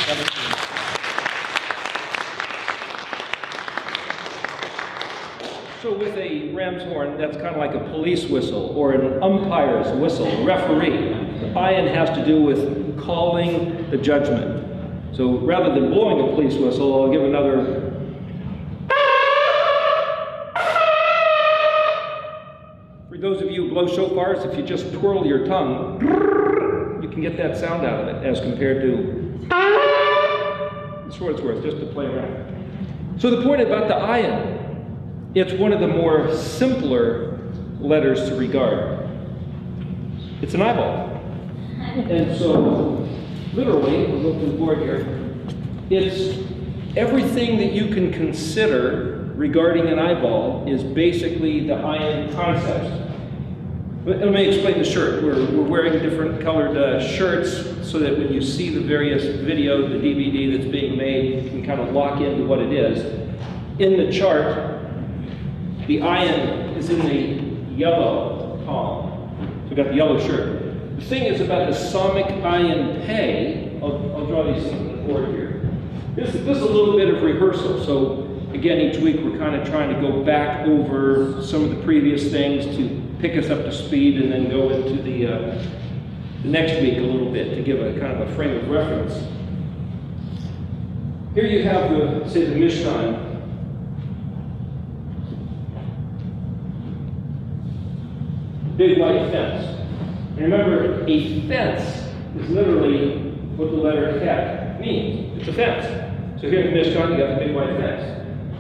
So with a ram's horn, that's kind of like a police whistle or an umpire's whistle, a referee. The Ayin has to do with calling the judgment. So rather than blowing a police whistle, I'll give another. For those of you who blow shofars, if you just twirl your tongue, you can get that sound out of it as compared to. That's what it's worth, just to play around. So the point about the Ayin, it's one of the more simpler letters to regard. It's an eyeball. And so, literally, we'll go to the board here, it's everything that you can consider regarding an eyeball is basically the Ayin concept. But let me explain the shirt. We're wearing different colored shirts so that when you see the various video, the DVD that's being made, you can kind of lock into what it is. In the chart, the Ayin is in the yellow column. So we've got the yellow shirt. The thing is about the Samic Ayin Pei, I'll draw these things on the board here. This is a little bit of rehearsal. So again, each week we're kind of trying to go back over some of the previous things to pick us up to speed and then go into the next week a little bit to give a kind of a frame of reference. Here you have the, say, the Mishkan. Big white fence. And remember, a fence is literally what the letter Ket means. It's a fence. So here in the Mishkan, you got the big white fence.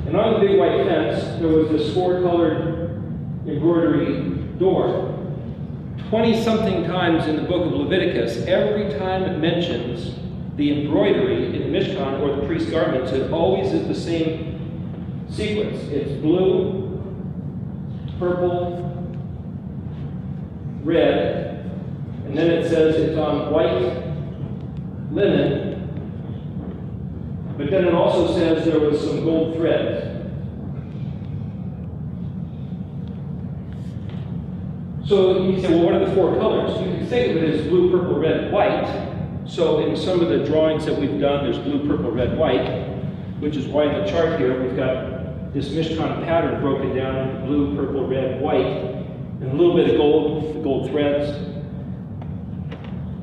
And on the big white fence, there was this four-colored embroidery door. 20-something times in the book of Leviticus, every time it mentions the embroidery in the Mishkan or the priest's garments, it always is the same sequence. It's blue, purple, red, and then it says it's on white linen, but then it also says there was some gold threads. So you say, well, what are the four colors? You can think of it as blue, purple, red, white. So in some of the drawings that we've done, there's blue, purple, red, white, which is why in the chart here we've got this Mishkan pattern broken down into blue, purple, red, white, and a little bit of gold, the gold threads.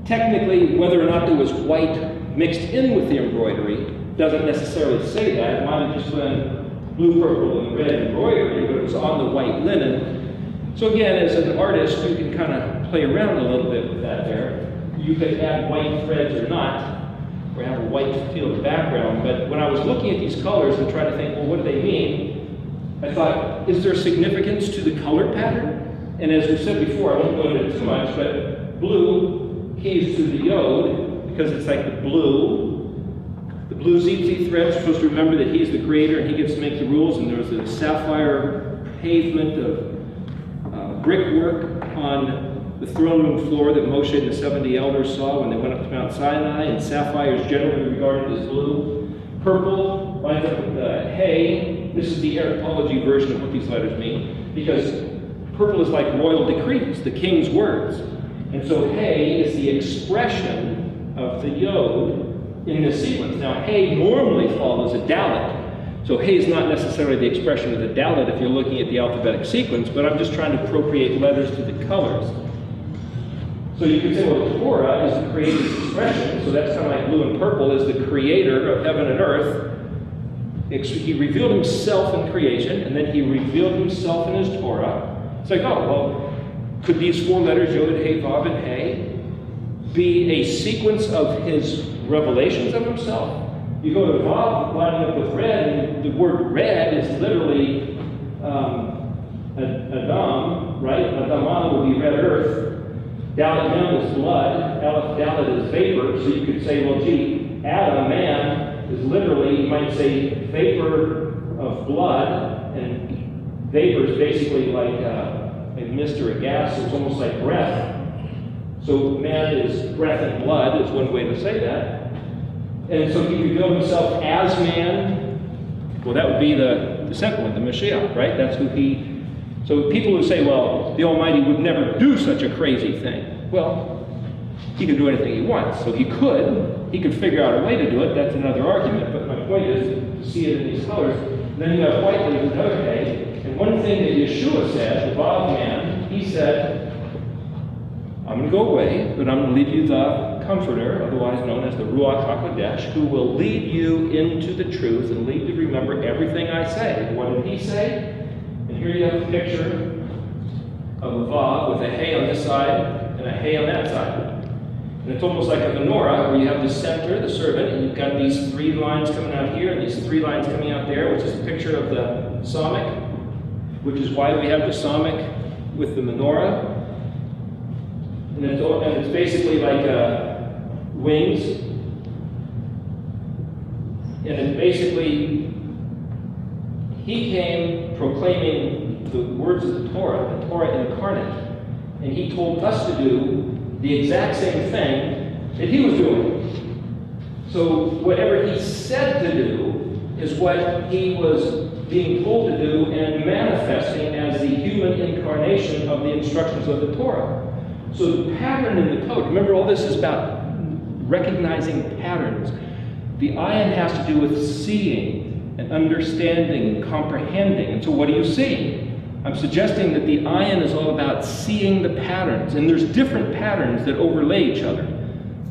Technically, whether or not there was white mixed in with the embroidery doesn't necessarily say that. It might have just been blue, purple, and red embroidery, but it was on the white linen. So again, as an artist, you can kind of play around a little bit with that there. You could add white threads or not, or have a white field background. But when I was looking at these colors and trying to think, well, what do they mean? I thought, is there significance to the color pattern? And as we said before, I won't go into it too much, but blue keys to the yod, because it's like the blue ZZ threads. You're supposed to remember that he's the creator and he gets to make the rules, and there's a sapphire pavement of brickwork on the throne room floor that Moshe and the 70 elders saw when they went up to Mount Sinai, and sapphire is generally regarded as blue. Purple lines up with hay. This is the Eriktology version of what these letters mean, because purple is like royal decrees, the king's words. And so hay is the expression of the yod in this sequence. Now hay normally follows a dalet. So hay is not necessarily the expression of the dalet if you're looking at the alphabetic sequence, but I'm just trying to appropriate letters to the colors. So you could say, well, Torah is the creator's expression, so that's kind of like blue and purple is the creator of heaven and earth. He revealed himself in creation, and then he revealed himself in his Torah. It's like, oh, well, could these four letters, Yod, Hey, Vav, and Hey, be a sequence of his revelations of himself? You go to Vav, lining up with red, and the word red is literally Adam, right? Adamah would be red earth. Dalet Mem is blood. Dalet is vapor. So you could say, well, gee, Adam, man, is literally, you might say, vapor of blood, and vapor is basically like a mist or a gas. It's almost like breath. So man is breath and blood is one way to say that. And so he revealed himself as man. Well, that would be the second one, the Mashiach, right? That's who he... So people who say, well, the Almighty would never do such a crazy thing. Well, he can do anything he wants. So he could, He could figure out a way to do it, that's another argument, but my point is to see it in these colors. Then you have white leaf, another hay, and one thing that Yeshua said, the Vav man, he said, I'm going to go away, but I'm going to leave you the Comforter, otherwise known as the Ruach HaKodesh, who will lead you into the truth and lead you to remember everything I say. What did he say? And here you have a picture of a Vav with a hay on this side and a hay on that side. And it's almost like a menorah where you have the center, the servant, and you've got these 3 lines coming out here and these 3 lines coming out there, which is a picture of the psalmic, which is why we have the psalmic with the menorah. And it's basically like wings. And it's basically, he came proclaiming the words of the Torah incarnate. And he told us to do the exact same thing that he was doing. So whatever he said to do is what he was being told to do and manifesting as the human incarnation of the instructions of the Torah. So the pattern in the code, remember all this is about recognizing patterns. The ayin has to do with seeing and understanding and comprehending. And so what do you see? I'm suggesting that the ayin is all about seeing the patterns. And there's different patterns that overlay each other.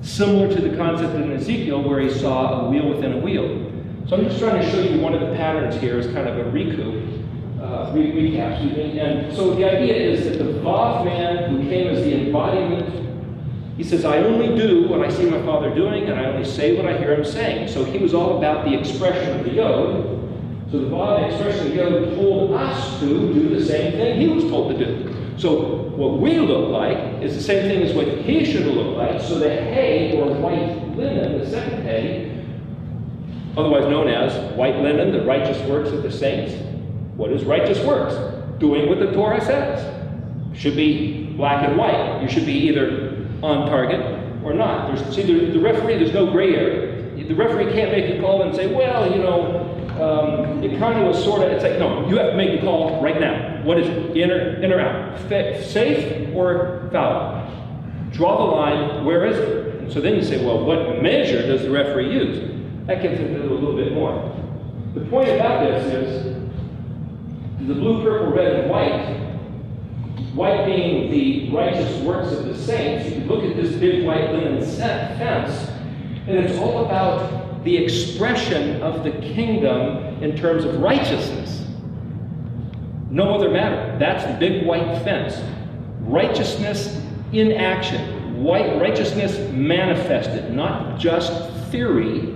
Similar to the concept in Ezekiel where he saw a wheel within a wheel. So I'm just trying to show you one of the patterns here as kind of a recap. And so the idea is that the Vav man who came as the embodiment, he says, I only do what I see my Father doing, and I only say what I hear him saying. So he was all about the expression of the Yod. So the Vav expression of the Yod told us to do the same thing he was told to do. So what we look like is the same thing as what he should have looked like. So the hay, or white linen, the second hay, otherwise known as white linen, the righteous works of the saints. What is righteous works? Doing what the Torah says. Should be black and white. You should be either on target or not. The referee, there's no gray area. The referee can't make a call and say, well, you know, it kind of was sort of, it's like, no, you have to make the call right now. What is it? In or out? Safe or foul? Draw the line, where is it? And so then you say, well, what measure does the referee use? That gets into a little bit more. The point about this is, the blue, purple, red, and white being the righteous works of the saints, you can look at this big white linen fence, and it's all about the expression of the kingdom in terms of righteousness. No other matter. That's the big white fence. Righteousness in action. Righteousness manifested, not just theory.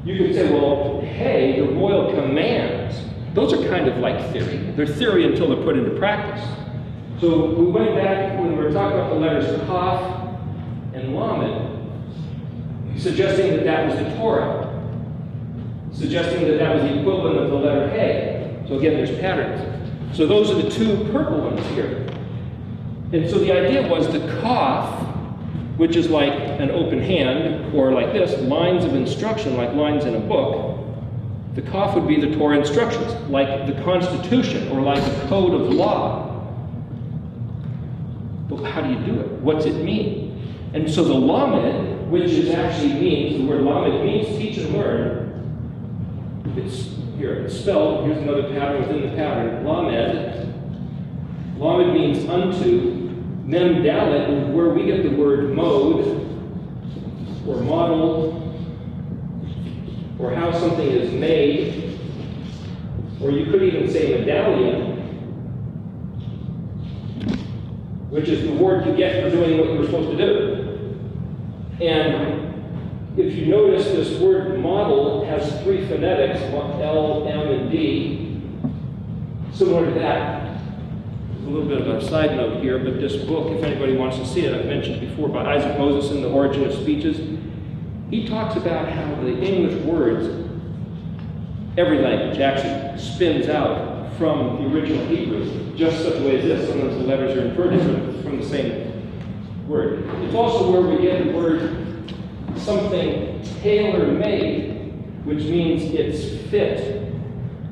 You could say, well, hey, the royal commands. Those are kind of like theory. They're theory until they're put into practice. So we went back when we were talking about the letters Kaf and Lamed, suggesting that that was the Torah, suggesting that that was the equivalent of the letter Hey. So again, there's patterns. So those are the 2 purple ones here. And so the idea was the Kaf, which is like an open hand, or like this, lines of instruction, like lines in a book. The Kaf would be the Torah instructions, like the Constitution, or like a code of law. But how do you do it? What's it mean? And so the Lamed, which is actually means, the word Lamed means teach and learn. It's here, it's spelled, here's another pattern within the pattern. Lamed means unto. Mem Dalet is where we get the word mode, or model, or how something is made, or you could even say medallion, which is the word you get for doing what you were supposed to do. And if you notice, this word model has 3 phonetics, L, M, and D, similar to that. A little bit of a side note here, but this book, if anybody wants to see it, I've mentioned before, by Isaac Moses in The Origin of Speeches. He talks about how the English words, every language actually spins out from the original Hebrew, just such a way as this. Sometimes the letters are inverted from the same word. It's also where we get the word something tailor-made, which means it's fit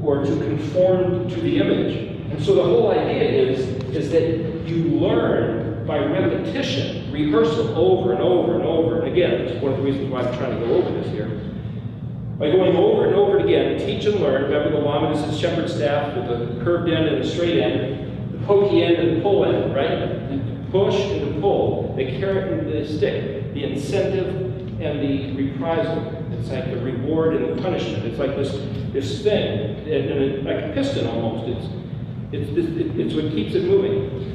or to conform to the image. And so the whole idea is that you learn by repetition. rehearsal over and over and over. And again, it's one of the reasons why I'm trying to go over this here. By going over and over again, teach and learn. Remember, the lamed is a shepherd's staff with a curved end and a straight end, the pokey end and the pull end, right? The push and the pull, the carrot and the stick, the incentive and the reprisal. It's like the reward and the punishment. It's like this thing, and like a piston almost. It's what keeps it moving.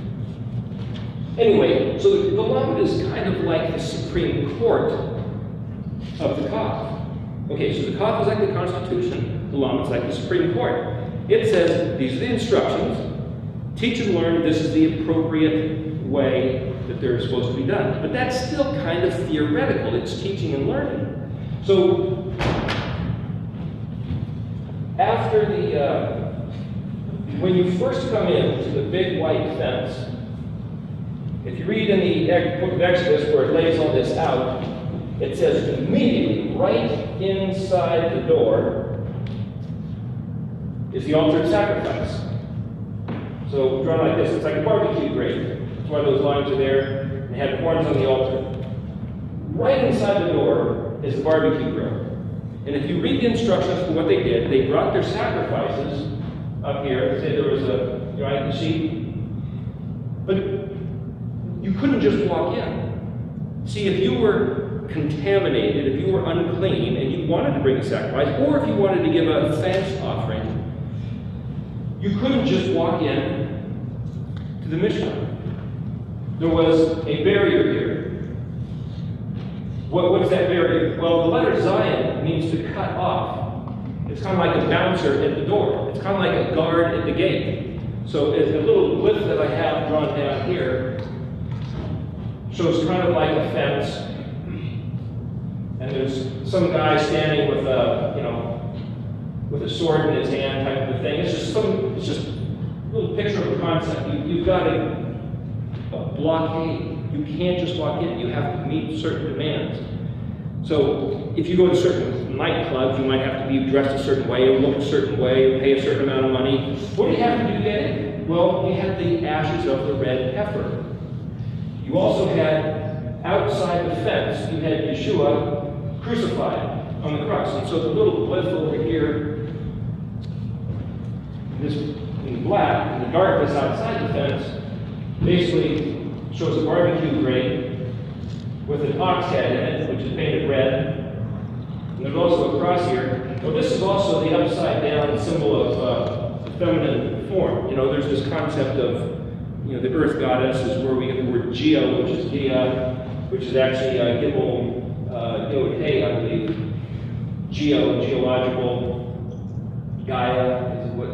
Anyway, so the lamed is kind of like the Supreme Court of the Qaf. Okay, so the Qaf is like the Constitution, the lamed is like the Supreme Court. It says, these are the instructions, teach and learn, this is the appropriate way that they're supposed to be done. But that's still kind of theoretical, it's teaching and learning. So, after when you first come in to the big white fence, if you read in the book of Exodus where it lays all this out, it says immediately right inside the door is the altar of sacrifice. So drawn like this, it's like a barbecue grate. That's why those lines are there. And they had horns on the altar. Right inside the door is the barbecue grill. And if you read the instructions for what they did, they brought their sacrifices up here. Say there was a sheep. But you couldn't just walk in. See, if you were contaminated, if you were unclean, and you wanted to bring a sacrifice, or if you wanted to give a thanks offering, you couldn't just walk in to the Mishkan. There was a barrier here. What is that barrier? Well, the letter Zayin means to cut off. It's kind of like a bouncer at the door. It's kind of like a guard at the gate. So a little glyph that I have drawn down here shows kind of like a fence. And there's some guy standing with a sword in his hand type of a thing. It's just a little picture of a concept. You've got a blockade. You can't just walk in. You have to meet certain demands. So if you go to certain nightclubs, you might have to be dressed a certain way, or look a certain way, or pay a certain amount of money. What do you have to do to get in? Well, you had the ashes of the red heifer. You also had, outside the fence, you had Yeshua crucified on the cross. And so the little glyph over here, this in black, in the darkness outside the fence, basically shows a barbecue grate with an ox head in it, which is painted red. And there's also a cross here. Well, this is also the upside down symbol of the feminine form. You know, there's this concept of, the earth goddess is where we get the word Geo, which is Gia, which is actually Gimel Yod-Hey, I believe. Geological. Gaia is what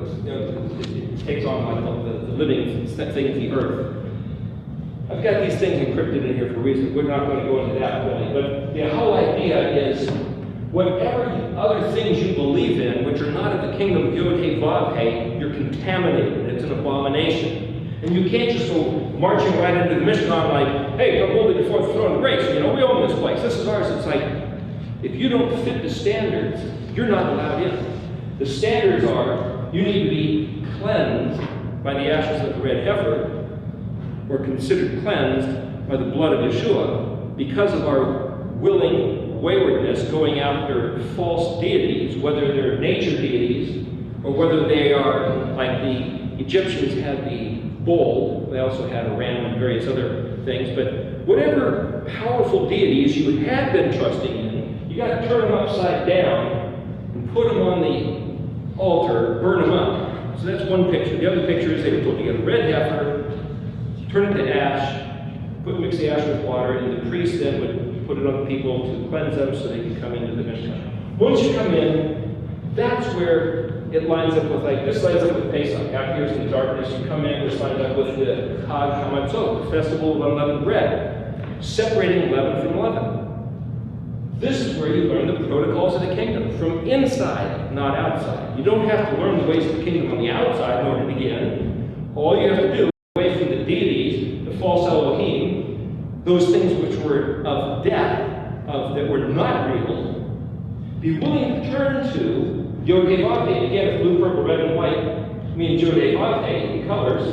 it takes on like the living thing of the earth. I've got these things encrypted in here for a reason. We're not going to go into that really. But the whole idea is whatever other things you believe in, which are not of the kingdom of Yod-Hey, Vav-Hey, you're contaminated. It's an abomination. And you can't just go marching right into the Mishkan like, hey, come boldly before the throne of grace. We own this place. This is ours. It's like, if you don't fit the standards, you're not allowed in. The standards are, you need to be cleansed by the ashes of the red heifer, or considered cleansed by the blood of Yeshua, because of our willing waywardness going after false deities, whether they're nature deities, or whether they are like the Egyptians had the bull, they also had a ram and various other things, but whatever powerful deities you had been trusting in, you got to turn them upside down and put them on the altar, burn them up. So that's one picture. The other picture is they would put together red heifer, turn it to ash, mix the ash with water, and the priest then would put it on the people to cleanse them so they could come into the Mishkan. Once you come in, that's where it lines up with, like, this lines up with Pesach. Out here in the darkness, you come in, this lines up with the Chag HaMatzot, the festival of unleavened bread, separating leaven from leaven. This is where you learn the protocols of the kingdom, from inside, not outside. You don't have to learn the ways of the kingdom on the outside in order to get in. All you have to do, away from the deities, the false Elohim, those things which were of death, that were not real, be willing to turn to Yod-Hey, Vav-Hey. Again, it's blue, purple, red, and white means Yod-Hey, Vav-Hey in colors.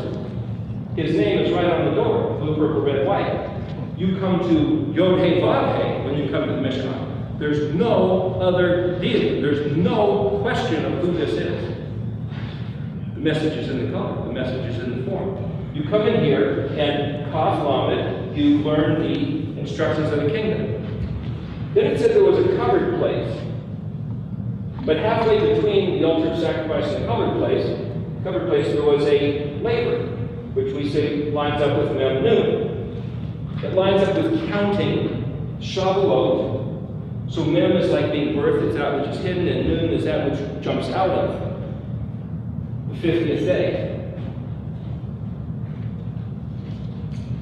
His name is right on the door, blue, purple, red, white. you come to Yod He Vav He when you come to the Mishkan. There's no other deity. There's no question of who this is. The message is in the color. The message is in the form. You come in here and Kaf Lamed, you learn the instructions of the kingdom. Then it said there was a covered place. But halfway between the altar of sacrifice and the covered place, there was a laver, which we say lines up with Mem Nun. It lines up with counting Shavuot. So Mem is like being birthed, it's that which is hidden, and Nun is that which jumps out of the 50th day.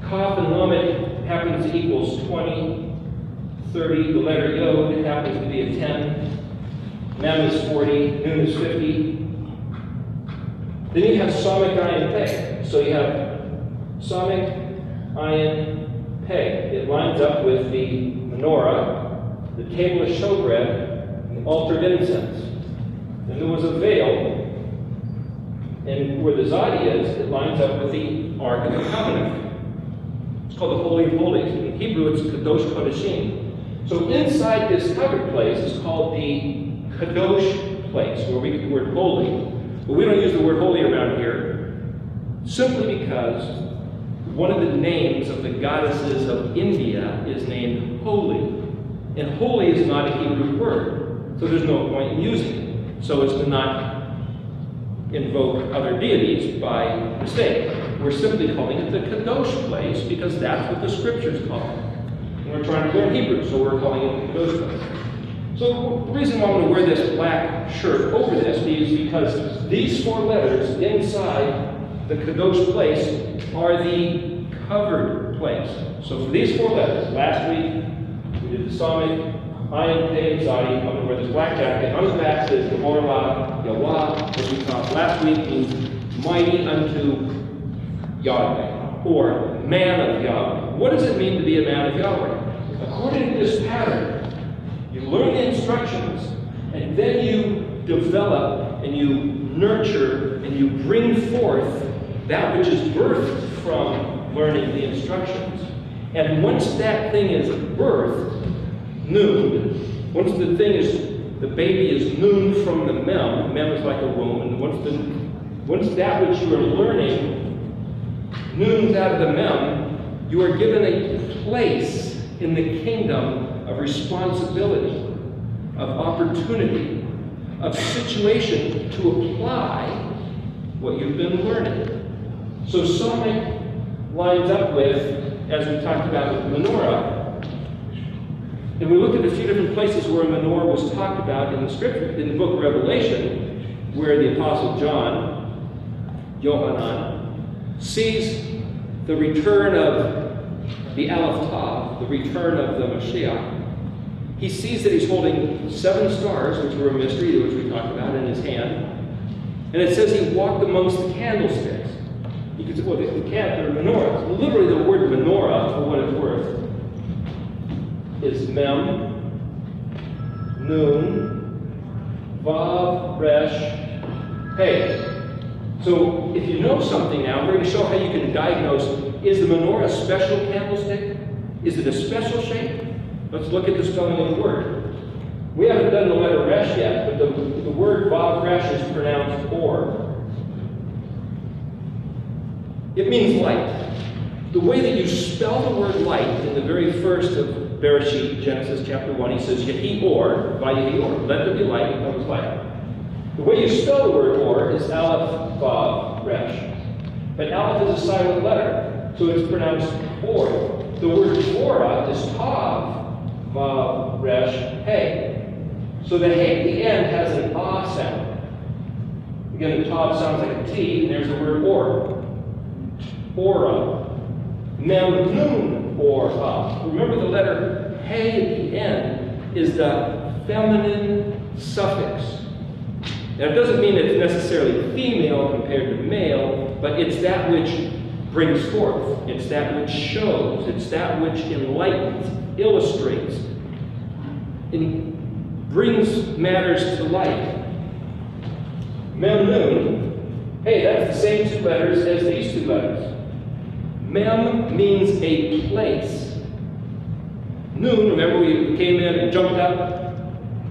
Kaf and Lamed happens to equals 20, 30. The letter Yod happens to be a 10. Mem is 40. Nun is 50. Then you have Samik, Ayin, Pei. So you have Samik, Ayin, Pei. It lines up with the menorah, the table of showbread, and the altar of incense. Then there was a veil, and where the Zadi is, it lines up with the Ark of the Covenant. It's called the Holy of Holies. In Hebrew, it's Kadosh Kodashim. So inside this covered place is called the Kadosh place, where we get the word holy. But we don't use the word holy around here, simply because one of the names of the goddesses of India is named Holy. And holy is not a Hebrew word, so there's no point in using it. So as to not invoke other deities by mistake. We're simply calling it the Kadosh place because that's what the scriptures call it. And we're trying to learn Hebrew, so we're calling it the Kadosh place. So the reason why I'm going to wear this black shirt over this is because these four letters inside the Kadosh place are the covered place. So for these four letters, last week we did the Samik, Ayin, Pei, Zadi. I'm going to wear this black jacket. On the back says the Orla, Yahweh, as we talked last week, means mighty unto Yahweh, or man of Yahweh. What does it mean to be a man of Yahweh? According to this pattern, you learn the instructions, and then you develop, and you nurture, and you bring forth that which is birthed from learning the instructions. And once that thing is birthed, noon, once the thing is, the baby is noon from the mem is like a womb, and once that which you are learning noons out of the mem, you are given a place in the kingdom of responsibility, of opportunity, of situation to apply what you've been learning. So Samik lines up with, as we talked about with menorah, and we looked at a few different places where a menorah was talked about in the scripture. In the book of Revelation, where the Apostle John, Yohanan, sees the return of the Aleph Tav, the return of the Mashiach. He sees that he's holding 7 stars, which were a mystery, which we talked about, in his hand. And it says he walked amongst the candlesticks. You could say, well, they're menorahs. Literally, the word menorah, for what it's worth, is Mem, Nun, Vav, Resh, Hey. So if you know something now, we're going to show how you can diagnose, is the menorah a special candlestick? Is it a special shape? Let's look at the spelling of the word. We haven't done the letter Resh yet, but the word Vav Resh is pronounced Or. It means light. The way that you spell the word light in the very first of Bereshit, Genesis chapter 1, he says, Yehi Or, Vayehi Or. Let there be light, and there was light. The way you spell the word Or is Aleph, Vav, Resh. But Aleph is a silent letter, so it's pronounced Or. The word Torah is Tav, Vav, Resh, Hey. So the Hey at the end has an Ah sound. Again, the Tav sounds like a T, and there's the word Or. Ora. Mem, Nun, Or, Ah. Remember the letter Hey at the end is the feminine suffix. Now, it doesn't mean it's necessarily female compared to male, but it's that which brings forth. It's that which shows. It's that which enlightens, illustrates, and brings matters to light. Mem, Nun, hey, that's the same 2 letters as these 2 letters. Mem means a place. noon, remember we came in and jumped up?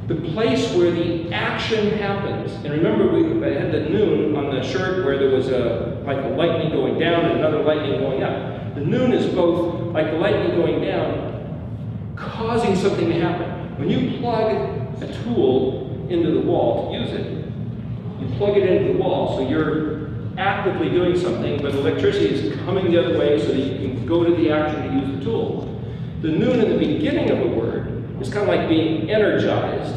The place where the action happens. And remember, I had the noon on the shirt where there was like a lightning going down and another lightning going up. The noon is both like the lightning going down, causing something to happen. When you plug a tool into the wall to use it, you plug it into the wall, so you're actively doing something, but electricity is coming the other way so that you can go to the action to use the tool. The noon in the beginning of a word is kind of like being energized,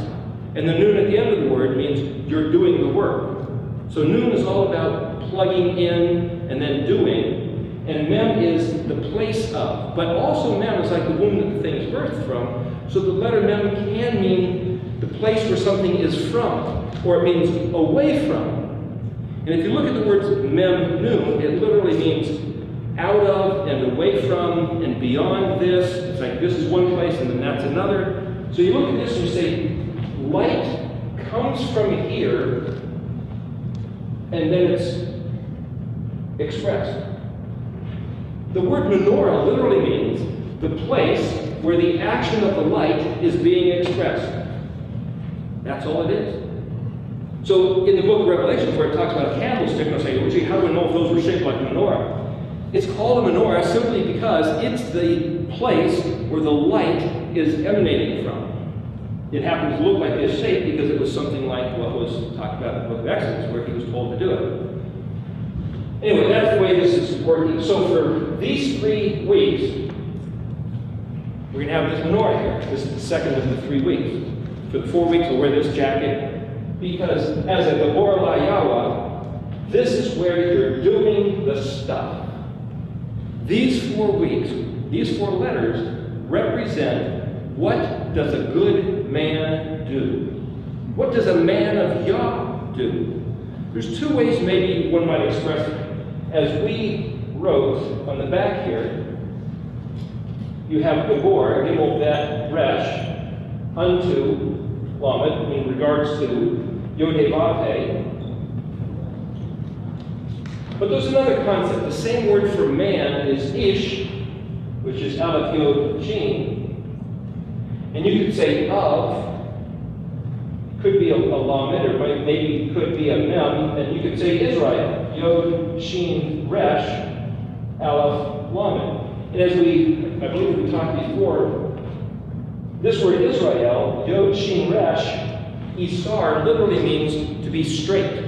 and the noon at the end of the word means you're doing the work. So noon is all about plugging in and then doing, and mem is the place of. But also mem is like the womb that the thing is birthed from, so the letter mem can mean the place where something is from, or it means away from. And if you look at the words mem noon, it literally means out of and away from and beyond this. It's like this is one place and then that's another. So you look at this and you say, light comes from here and then it's expressed. The word menorah literally means the place where the action of the light is being expressed. That's all it is. So in the book of Revelation, where it talks about a candlestick, and I say, well, gee, how do we know if those were shaped like a menorah? It's called a menorah simply because it's the place where the light is emanating from. It happens to look like this shape because it was something like what was talked about in the book of Exodus, where he was told to do it. Anyway, that's the way this is working. So for these 3 weeks, we're going to have this menorah here. This is the second of the 3 weeks. For the 4 weeks, we'll wear this jacket. Because as a Gabor La Yawa, this is where you're doing the stuff. These 4 weeks, these 4 letters represent what does a good man do? What does a man of Yah do? There's 2 ways maybe one might express it. As we wrote on the back here, you have Gabor, Gimel Bet Resh, unto Lamed, in regards to Yod-Heh-Vav-Heh. But there's another concept. The same word for man is Ish, which is Aleph Yod Shin. And you could say of, could be a Lamed, or maybe could be a Mem, and you could say Israel, Yod Shin Resh, Aleph Lamed. And as I believe we talked before, this word Israel, Yod Shin Resh, Isar, literally means to be straight.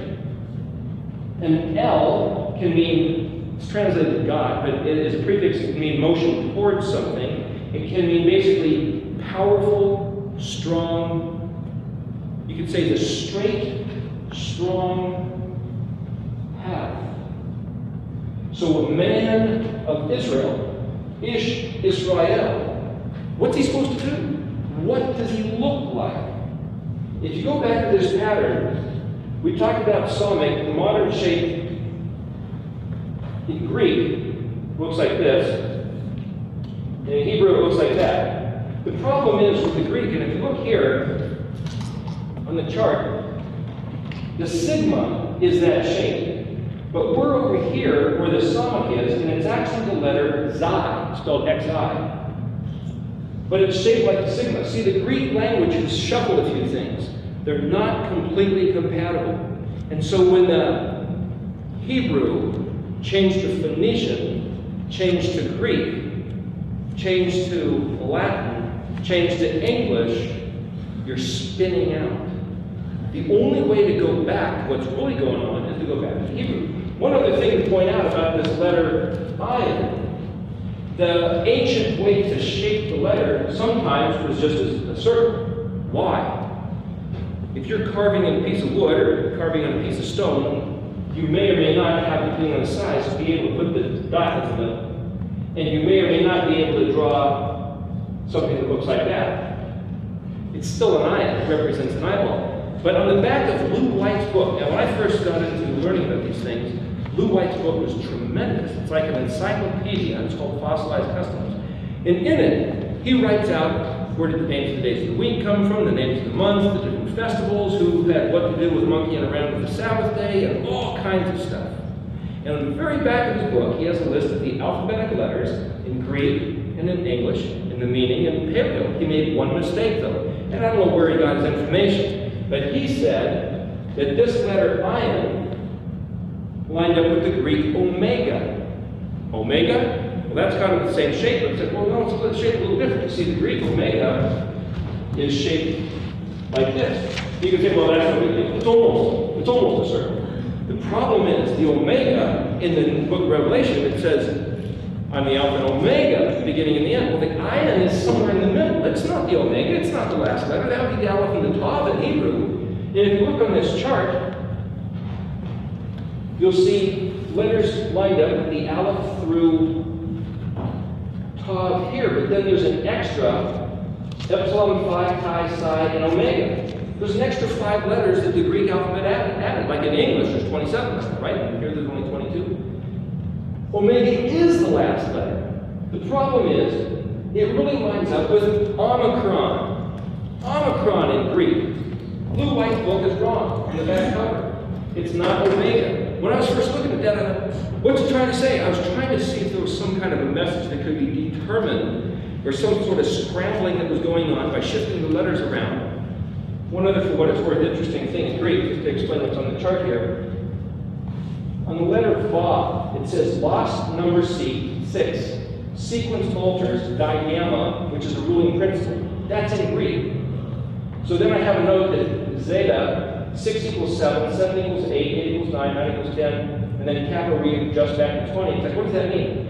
And El can mean, it's translated God, but it is a prefix that can mean motion towards something. It can mean basically powerful, strong. You could say the straight, strong path. So a man of Israel, Ish Israel, what's he supposed to do? What does he look like? If you go back to this pattern, we talked about Psalmic, the modern shape in Greek looks like this, and in Hebrew it looks like that. The problem is with the Greek, and if you look here on the chart, the sigma is that shape. But we're over here where the Psalmic is, and it's actually the letter Xi, spelled Xi. But it's shaped like the sigma. See, the Greek language has shuffled a few things. They're not completely compatible. And so when the Hebrew changed to Phoenician, changed to Greek, changed to Latin, changed to English, you're spinning out. The only way to go back to what's really going on is to go back to Hebrew. One other thing to point out about this letter Ayin, the ancient way to shape the letter sometimes was just a circle. Why? If you're carving on a piece of wood or carving on a piece of stone, you may or may not have, depending on the size, be able to put the dot in the middle. And you may or may not be able to draw something that looks like that. It's still an eye. It represents an eyeball. But on the back of Lou White's book, now when I first got into learning about these things, Lou White's book was tremendous. It's like an encyclopedia. It's called Fossilized Customs. And in it, he writes out where did the names of the days of the week come from, the names of the months, the different festivals, who had what to do with monkeying around with the Sabbath day, and all kinds of stuff. And on the very back of his book, he has a list of the alphabetic letters in Greek and written in English in the meaning in Paleo. He made one mistake though, and I don't know where he got his information, but he said that this letter Ayin lined up with the Greek omega. Omega? Well, that's kind of the same shape. But it's like, well, no, it's shaped a little different. You see, the Greek omega is shaped like this. You can say, well, that's no big deal. It's almost a circle. The problem is, the omega, in the book of Revelation, it says, I'm the Alpha and Omega, the beginning and the end. Well, the Ayin is somewhere in the middle. It's not the omega, it's not the last letter. That would be the Aleph and the Tav in Hebrew. And if you look on this chart, you'll see letters lined up with the Aleph through Tav here, but then there's an extra Epsilon, Phi, Chi, Psi, and Omega. There's an extra 5 letters that the Greek alphabet added. Like in English, there's 27, right? And here there's only 22. Omega is the last letter. The problem is, it really lines up with Omicron. Omicron in Greek. Blue White Book is wrong on the back cover. It's not Omega. When I was first looking at that, I thought, what's it trying to say? I was trying to see if there was some kind of a message that could be determined, or some sort of scrambling that was going on by shifting the letters around. One other, for what it's worth, interesting thing in Greek, just to explain what's on the chart here. On the letter Vav, it says lost number C, 6. Sequence alters digamma, which is a ruling principle. That's in Greek. So then I have a note that zeta, 6 equals 7, 7 equals 8, 8 equals 9, 9 equals 10, and then capital R just back to 20. It's like, what does that mean?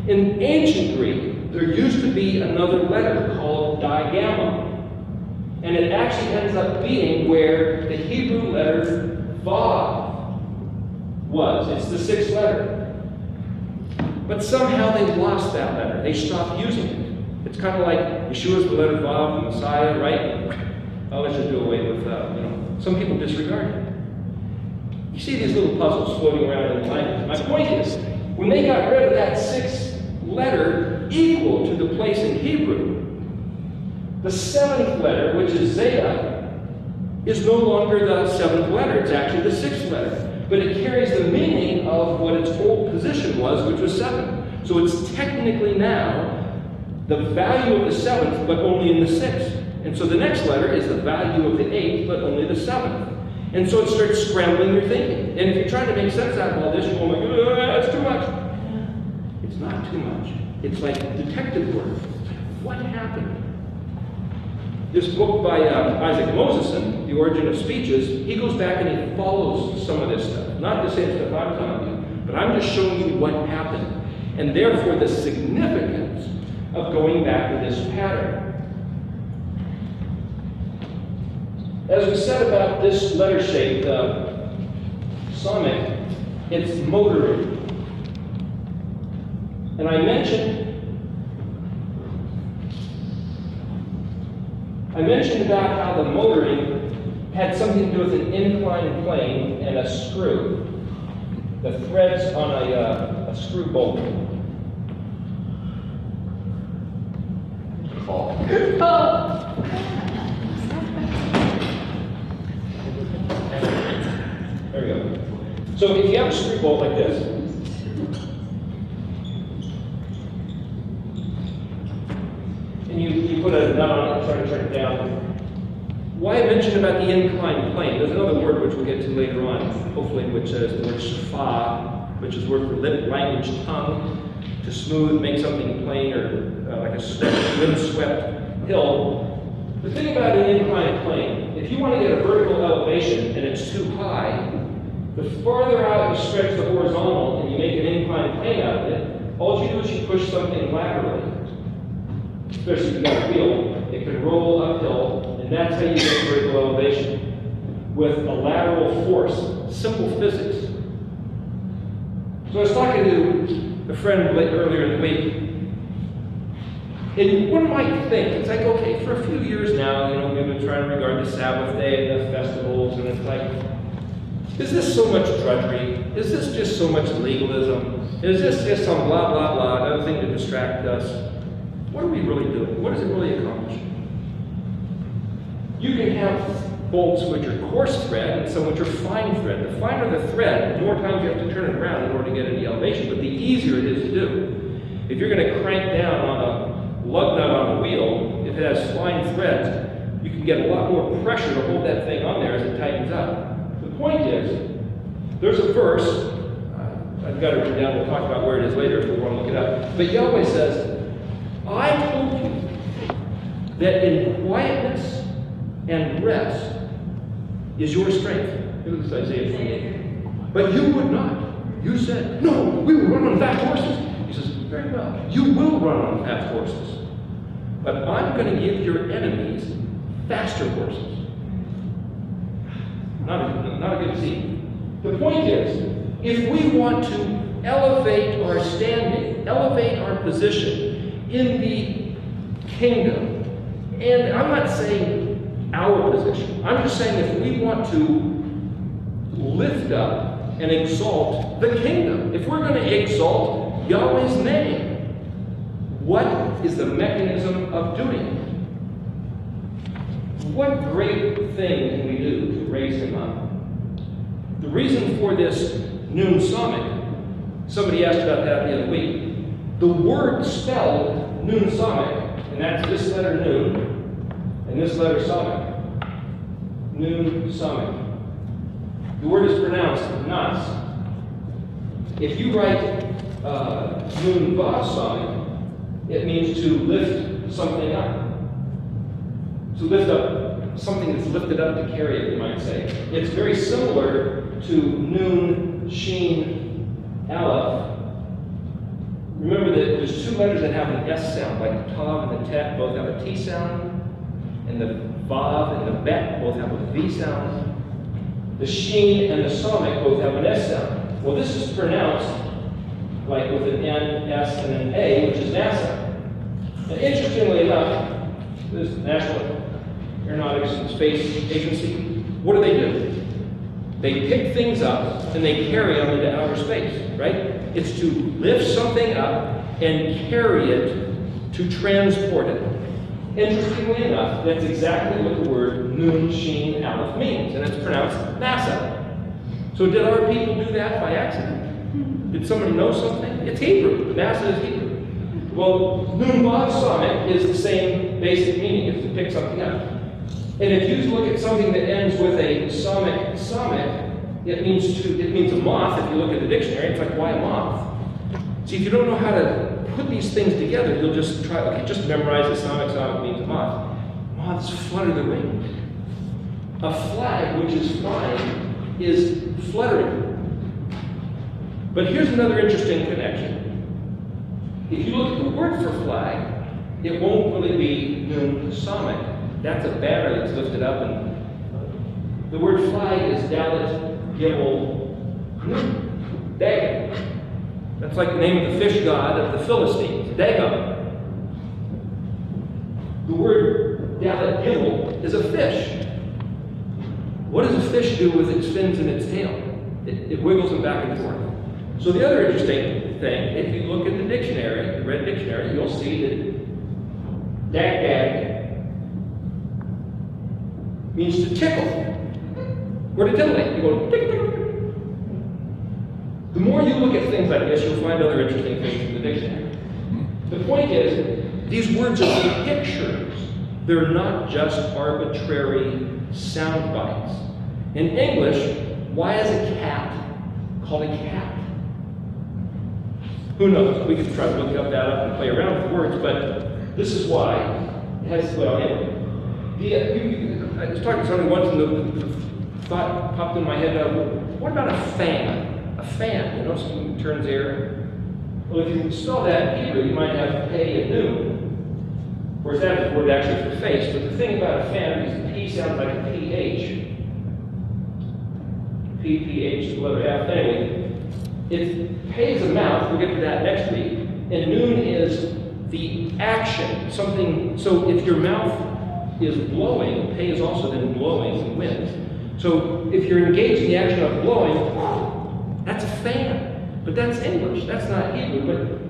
In ancient Greek, there used to be another letter called digamma. And it actually ends up being where the Hebrew letter Vav was. It's the 6th letter. But somehow they lost that letter. They stopped using it. It's kind of like Yeshua's the letter Vav, the Messiah, right? Oh, let's just do away with some people disregard it. You see these little puzzles floating around in the language. My point is, when they got rid of that 6th letter equal to the place in Hebrew, the 7th letter, which is zeta, is no longer the 7th letter. It's actually the 6th letter. But it carries the meaning of what its old position was, which was 7. So it's technically now the value of the 7th, but only in the 6th. And so the next letter is the value of the 8th, but only the 7th. And so it starts scrambling your thinking. And if you're trying to make sense out of all this, you're going like, that's too much. It's not too much. It's like detective work. What happened? This book by Isaac Moseson, The Origin of Speeches, he goes back and he follows some of this stuff. Not the same stuff I'm telling you, but I'm just showing you what happened. And therefore the significance of going back to this pattern. As we said about this letter-shaped summit, it's motoring. And I mentioned about how the motoring had something to do with an inclined plane and a screw. The threads on a screw bolt. There we go. So if you have a screw bolt like this, and you put a nut on it and try to turn it down. Why I mentioned about the inclined plane? There's another word which we'll get to later on, hopefully, which is the word shafah, which is word for lip, language, tongue, to smooth, make something plain, or like a windswept hill. The thing about an inclined plane, if you want to get a vertical elevation and it's too high, the farther out you stretch the horizontal and you make an inclined plane out of it, all you do is you push something laterally. Especially if you've got a wheel, it can roll uphill, and that's how you get vertical elevation, with a lateral force, simple physics. So I was talking to a friend earlier in the week, and one might think, it's like, okay, for a few years now, we've been trying to regard the Sabbath day and the festivals, and it's like, is this so much drudgery? Is this just so much legalism? Is this just some blah, blah, blah, another thing to distract us? What are we really doing? What does it really accomplish? You can have bolts which are coarse thread and some which are fine thread. The finer the thread, the more times you have to turn it around in order to get any elevation, but the easier it is to do. If you're going to crank down on lug nut on the wheel, if it has flying threads, you can get a lot more pressure to hold that thing on there as it tightens up. The point is, there's a verse, I've got it written down, we'll talk about where it is later if we want to look it up, but Yahweh says, I told you that in quietness and rest is your strength. Look at this Isaiah 28. But you would not. You said, no, we will run on fast horses. He says, very well, you will run on fast horses. But I'm going to give your enemies faster horses. Not a good scene. The point is, if we want to elevate our standing, elevate our position in the kingdom, and I'm not saying our position, I'm just saying if we want to lift up and exalt the kingdom, if we're going to exalt Yahweh's name, what is the mechanism of doing it? What great thing can we do to raise him up? The reason for this noon psalmic, somebody asked about that the other week. The word spelled noon psalmic, and that's this letter noon, and this letter psalmic. Noon psalmic. The word is pronounced nas. If you write noon vav psalmic, it means to lift something up. To lift up something that's lifted up to carry it, you might say. It's very similar to noon sheen aleph. Remember that there's two letters that have an S sound, like the tav and the tet both have a T sound, and the vav and the bet both have a V sound. The sheen and the psalmic both have an S sound. Well, this is pronounced like with an N, S, and an A, which is NASA. And interestingly enough, this is the National Aeronautics and Space Agency. What do? They pick things up and they carry them into outer space, right? It's to lift something up and carry it to transport it. Interestingly enough, that's exactly what the word noon sheen aleph means, and it's pronounced NASA. So did our people do that by accident? Did somebody know something? It's Hebrew. NASA is Hebrew. Well, noon vav psalmic is the same basic meaning, is to pick something up. And if you look at something that ends with a psalmic, it means a moth. If you look at the dictionary, it's like, why a moth? See, if you don't know how to put these things together, you'll just try, okay, just memorize the psalmic means a moth. Moths flutter the wings. A flag which is flying is fluttering. But here's another interesting connection. If you look at the word for flag, it won't really be noon psalmic. That's a banner that's lifted up, and the word flag is dalet gimel nun, Dagon. That's like the name of the fish god of the Philistines, Dagon. The word dalet gimel is a fish. What does a fish do with its fins and its tail? It wiggles them back and forth. So the other interesting thing, if you look at the dictionary, the red dictionary, you'll see that dag means to tickle, or to titillate. You go tickle, tickle, tickle. The more you look at things like this, you'll find other interesting things in the dictionary. The point is, these words are pictures. They're not just arbitrary sound bites. In English, why is a cat called a cat? Who knows? We could try to look that up and play around with words, but this is why it has, well, anyway. I was talking to somebody once, and the thought popped in my head, what about a fan? A fan, you know, something that turns air. Well, if you spell that in Hebrew, you might have pei and noon. Of course, that's the word actually for face, but the thing about a fan is the P sounds like a PH. PPH, the letter F. Anyway, if pei is a mouth, we'll get to that next week, and noon is the action, something, so if your mouth is blowing, pei is also then blowing in wind. So if you're engaged in the action of blowing, that's a fan. But that's English, that's not Hebrew. But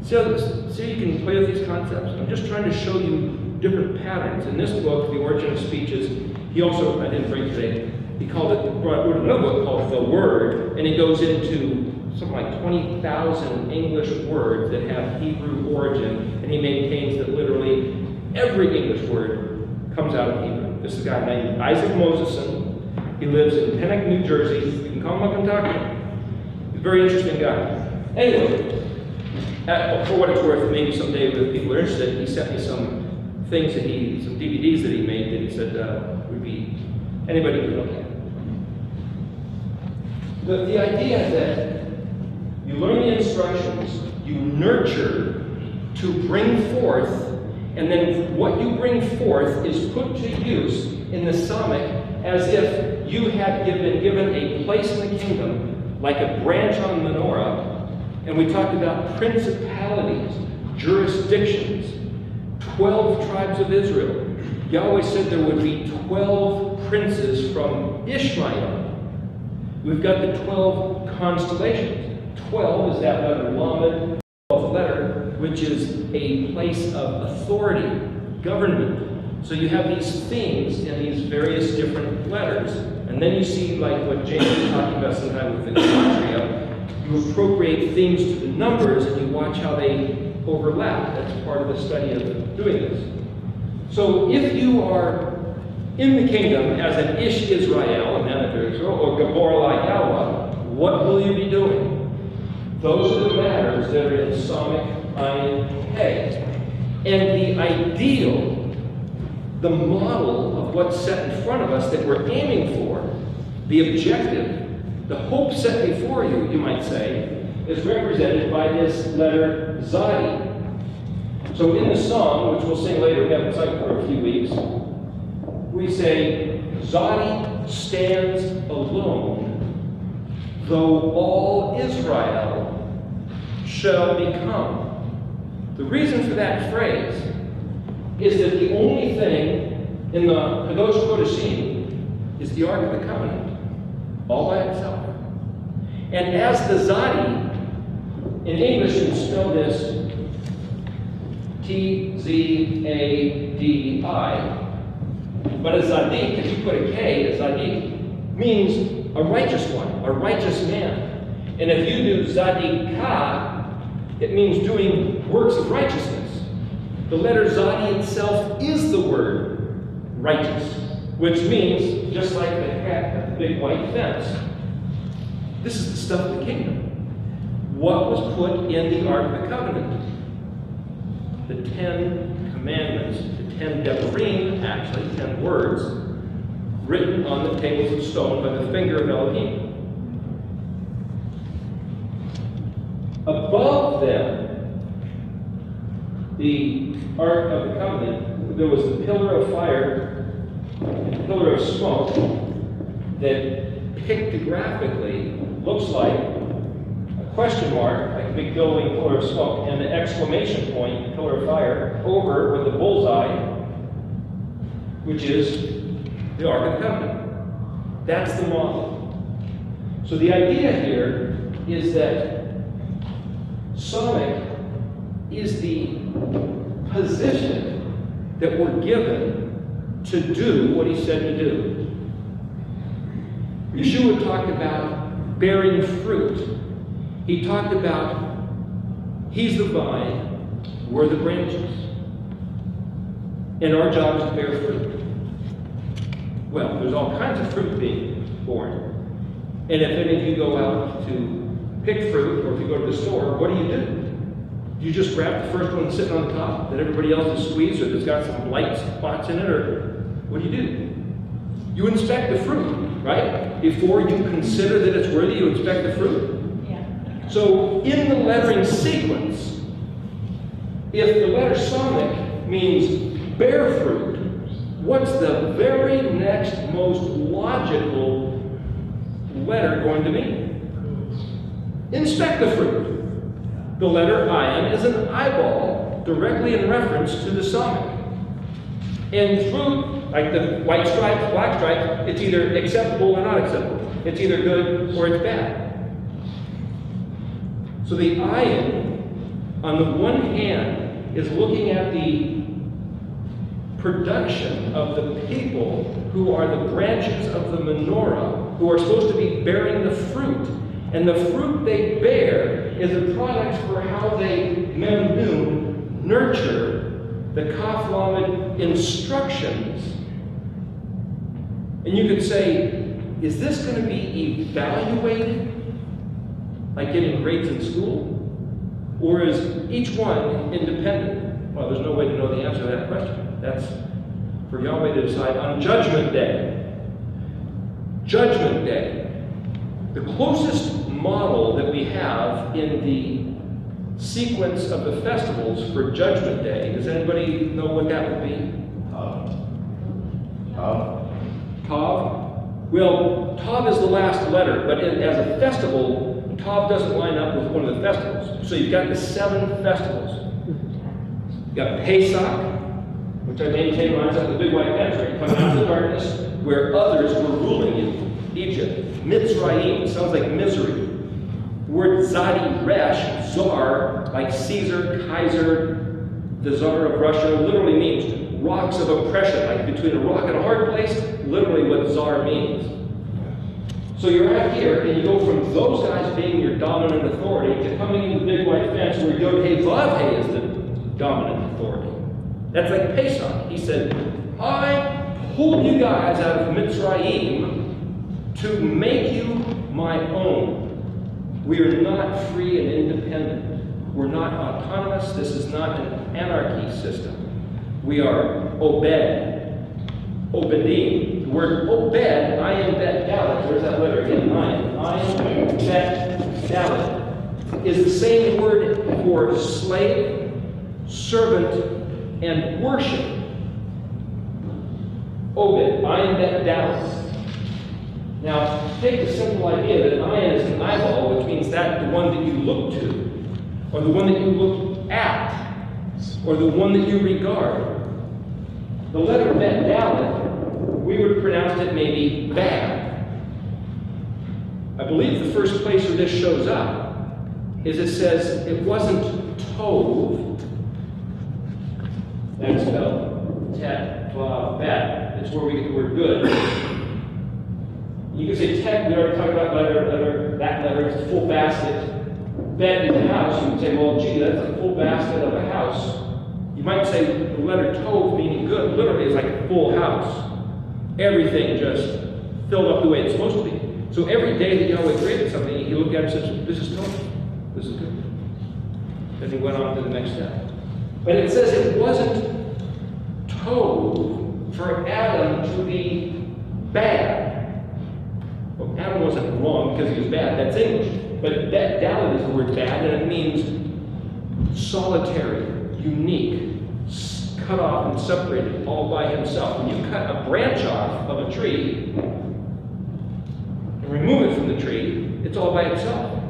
so you can play with these concepts. I'm just trying to show you different patterns. In this book, The Origin of Speeches, he also, I didn't bring today, he called it, wrote another book called The Word, and he goes into something like 20,000 English words that have Hebrew origin, and he maintains that literally every English word comes out of Hebrew. This is a guy named Isaac Moseson. He lives in Pennock, New Jersey. You can call him a Kentuckian. He's a very interesting guy. Anyway, for what it's worth, maybe someday if people are interested, he sent me some things that some DVDs that he made that he said would be, anybody could look at. The idea that you learn the instructions, you nurture to bring forth, and then what you bring forth is put to use in the Psalmic as if you had been given a place in the kingdom, like a branch on the menorah. And we talked about principalities, jurisdictions, 12 tribes of Israel. Yahweh said there would be 12 princes from Ishmael. We've got the 12 constellations. 12 is that letter Lamed, 12th letter, which is a place of authority, government. So you have these themes in these various different letters. And then you see, like what James is talking about sometimes with the gematria, you appropriate things to the numbers and you watch how they overlap. That's part of the study of doing this. So if you are in the kingdom as an Ish Israel, a man of Israel, or Gabor La Yahweh, what will you be doing? Those are the matters that are in Psalmic Ayin Hey. And the ideal, the model of what's set in front of us that we're aiming for, the objective, the hope set before you, you might say, is represented by this letter Zadi. So in the song, which we'll sing later, we haven't sung for a few weeks, we say, Zadi stands alone, though all Israel shall become. The reason for that phrase is that the only thing in the Kadosh Kodashim is the Ark of the Covenant, all by itself. And as the Zadi, in English you spell this Tzadi, but a Zadik, if you put a K, a Zadik, means a righteous one, a righteous man. And if you do Zadikah, it means doing works of righteousness. The letter Zadi itself is the word righteous, which means, just like the cat, the big white fence, this is the stuff of the kingdom. What was put in the Ark of the Covenant? The 10 commandments, the 10 Devarim, actually, 10 words, written on the tables of stone by the finger of Elohim. Above them, the Ark of the Covenant, there was the pillar of fire, and pillar of smoke, that pictographically looks like a question mark, like a big building, pillar of smoke, and the exclamation point, pillar of fire, over with the bullseye, which is the Ark of the Covenant. That's the model. So the idea here is that Psalmic is the position that we're given to do what he said to do. Yeshua talked about bearing fruit. He talked about he's the vine, we're the branches. And our job is to bear fruit. Well, there's all kinds of fruit being born. And if any of you go out to pick fruit, or if you go to the store, what do? You just grab the first one sitting on the top that everybody else has squeezed, or that's got some light spots in it, or what do? You inspect the fruit, right? Before you consider that it's worthy, you inspect the fruit. Yeah. So in the lettering sequence, if the letter Psalmic means bear fruit, what's the very next most logical letter going to mean? Inspect the fruit. The letter Ayin is an eyeball directly in reference to the Psalmic. And fruit, like the white stripes, black stripes, it's either acceptable or not acceptable. It's either good or it's bad. So the Ayin, on the one hand, is looking at the production of the people who are the branches of the menorah, who are supposed to be bearing the fruit. And the fruit they bear is a product for how they nurture the Kaf Lamed instructions. And you could say, is this going to be evaluated like getting grades in school? Or is each one independent? Well, there's no way to know the answer to that question. That's for Yahweh to decide on Judgment Day. Judgment Day. The closest model that we have in the sequence of the festivals for Judgment Day, does anybody know what that would be? Tav? Well, Tav is the last letter, but as a festival, Tav doesn't line up with one of the festivals. So you've got the 7 festivals. You've got Pesach, which I maintain lines up with the big white fence, coming out of the darkness, where others were ruling in Egypt. Mitzrayim sounds like misery. The word Zadi Resh, Tsar, like Caesar, Kaiser, the Tsar of Russia, literally means rocks of oppression, like between a rock and a hard place, literally what Tsar means. So you're out here, and you go from those guys being your dominant authority to coming into the big white fence where Yod-Heh-Vav-Heh is the dominant authority. That's like Pesach. He said, I pulled you guys out of Mitzrayim to make you my own. We are not free and independent. We're not autonomous. This is not an anarchy system. We are Obedim. The word Obed, Ayin Bet Dalet, where's that letter again? Ayin Bet Dalet, is the same word for slave, servant, and worship. Obed, Ayin Bet Dalet. Now, take the simple idea that Ayin is an eyeball, which means that the one that you look to, or the one that you look at, or the one that you regard. The letter Bet Dalet, we would pronounce it maybe bad. I believe the first place where this shows up is it says it wasn't Tov. That's spelled Tet, Vav, Bet. That's where we get the word good. You can say Tet, we already talked about that letter, it's a full basket. Bet is a house. You would say, well, gee, that's a full basket of a house. You might say the letter Tov, meaning good, literally is like a full house. Everything just filled up the way it's supposed to be. So every day that Yahweh created something, he looked at it and says, this is Tov. This is good. Then he went on to the next step. But it says it wasn't Tov for Adam to be bad. Well, Adam wasn't wrong because he was bad. That's English. But that Dalet is the word bad, and it means solitary, unique, cut off and separated all by himself. When you cut a branch off of a tree and remove it from the tree, it's all by itself.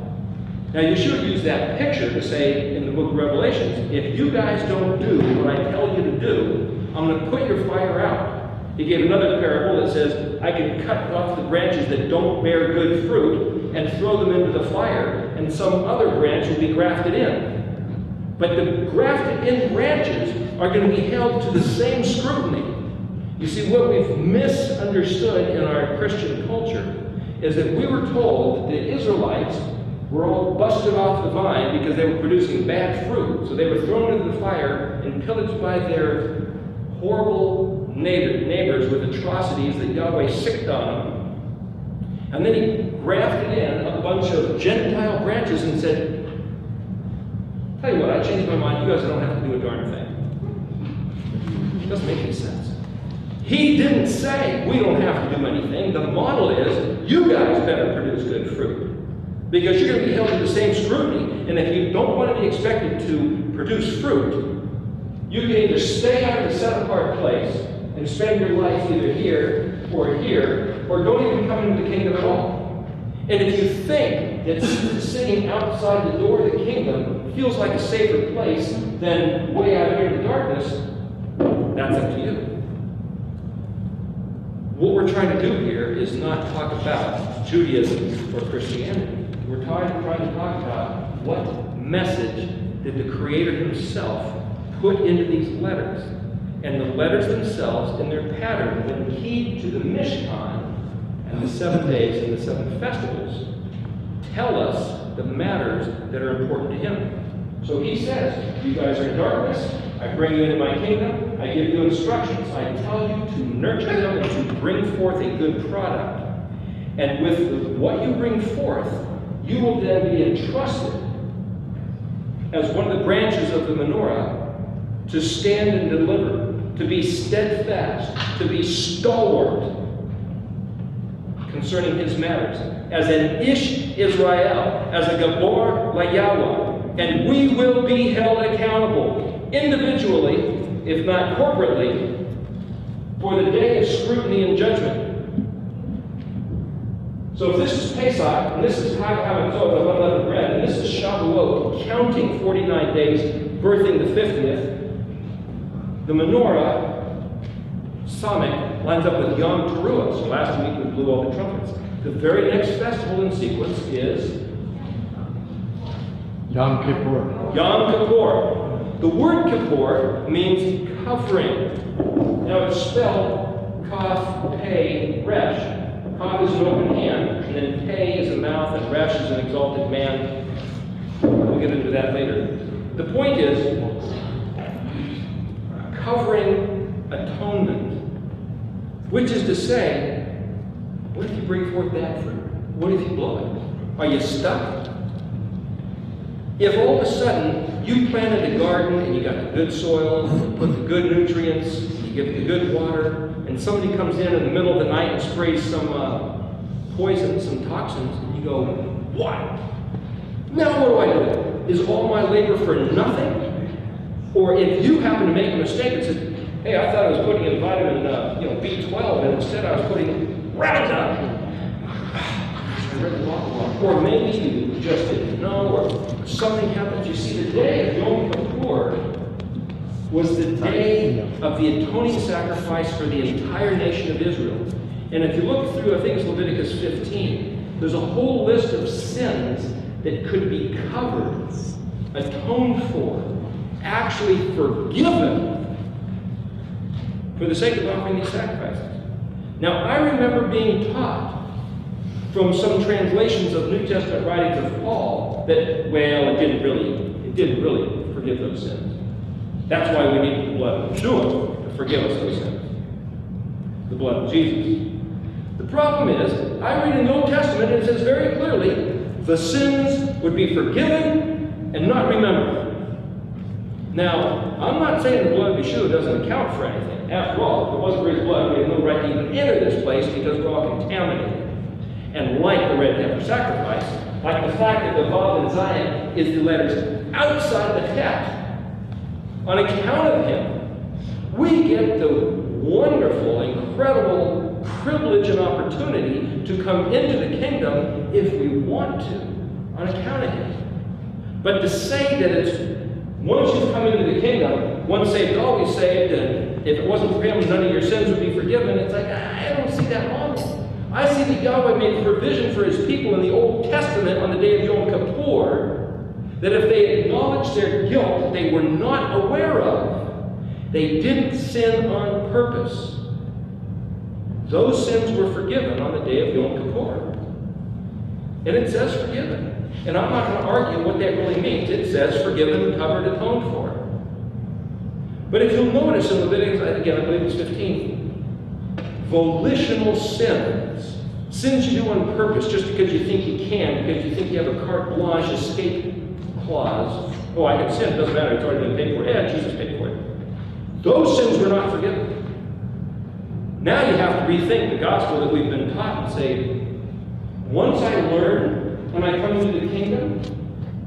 Now Yeshua used that picture to say in the book of Revelations, if you guys don't do what I tell you to do, I'm going to put your fire out. He gave another parable that says, I can cut off the branches that don't bear good fruit and throw them into the fire, and some other branch will be grafted in. But the grafted in branches are going to be held to the same scrutiny. You see, what we've misunderstood in our Christian culture is that we were told that the Israelites were all busted off the vine because they were producing bad fruit. So they were thrown into the fire and pillaged by their horrible neighbors with atrocities that Yahweh sicked on them. And then he grafted in a bunch of Gentile branches and said, tell you what, I changed my mind. You guys don't have to do a darn thing. It doesn't make any sense. He didn't say we don't have to do anything. The model is you guys better produce good fruit because you're going to be held to the same scrutiny. And if you don't want to be expected to produce fruit, you can either stay out of the set-apart place and spend your life either here, or don't even come into the kingdom at all. And if you think that sitting outside the door of the kingdom feels like a safer place than way out here in the darkness, that's up to you. What we're trying to do here is not talk about Judaism or Christianity. We're trying to talk about what message did the Creator himself put into these letters. And the letters themselves, in their pattern, when keyed to the Mishkan and the 7 days and the 7 festivals, tell us the matters that are important to him. So he says, you guys are in darkness, I bring you into my kingdom, I give you instructions, I tell you to nurture them and to bring forth a good product. And with what you bring forth, you will then be entrusted as one of the branches of the menorah to stand and deliver, to be steadfast, to be stalwart concerning his matters, as an Ish Israel, as a Gabor Layawa. And we will be held accountable, individually, if not corporately, for the day of scrutiny and judgment. So if this is Pesach, and this is Hag HaMatzot, the unleavened bread, and this is Shavuot, counting 49 days, birthing the 50th, the menorah, Samik, lines up with Yom Teruah. So last week we blew all the trumpets. The very next festival in sequence is Yom Kippur. Yom Kippur. The word Kippur means covering. Now it's spelled Kaf, Pei, Resh. Kaf is an open hand, and then Pei is a mouth, and Resh is an exalted man. We'll get into that later. The point is, covering atonement, which is to say, what if you bring forth bad fruit? What if you blow it? Are you stuck? If all of a sudden you planted a garden and you got the good soil, put the good nutrients, you give the good water, and somebody comes in the middle of the night and sprays some poison, some toxins, and you go, what? Now what do I do? Is all my labor for nothing? Or if you happen to make a mistake and say, hey, I thought I was putting in vitamin B12, and instead I was putting Roundup. Or maybe you just didn't know, or something happened. You see, the day of Yom Kippur was the day of the atoning sacrifice for the entire nation of Israel. And if you look through, I think it's Leviticus 15, there's a whole list of sins that could be covered, atoned for, actually forgiven for the sake of offering these sacrifices. Now, I remember being taught from some translations of New Testament writings of Paul that, well, it didn't really forgive those sins. That's why we need the blood of Yeshua to forgive us those sins. The blood of Jesus. The problem is, I read in the Old Testament, and it says very clearly, the sins would be forgiven and not remembered. Now, I'm not saying the blood of Yeshua doesn't account for anything. After all, if it wasn't for his blood, we have no right to even enter this place because we're all contaminated. And like the red heifer sacrifice, like the fact that the Vav in Zion is the letters outside the text, on account of him, we get the wonderful, incredible privilege and opportunity to come into the kingdom if we want to, on account of him. But to say that it's once you've come into the kingdom, once saved, always saved, and if it wasn't for him, none of your sins would be forgiven, it's like, I don't see that model. I see that Yahweh made provision for his people in the Old Testament on the day of Yom Kippur, that if they acknowledged their guilt that they were not aware of, they didn't sin on purpose. Those sins were forgiven on the day of Yom Kippur. And it says forgiven. And I'm not going to argue what that really means. It says forgiven, covered, atoned for. But if you'll notice in Leviticus, again, I believe it's 15, volitional sins, sins you do on purpose just because you think you can, because you think you have a carte blanche escape clause. Oh, I can sin, it doesn't matter, it's already been paid for. Yeah, Jesus paid for it. Those sins were not forgiven. Now you have to rethink the gospel that we've been taught and say, once I learn, when I come into the kingdom,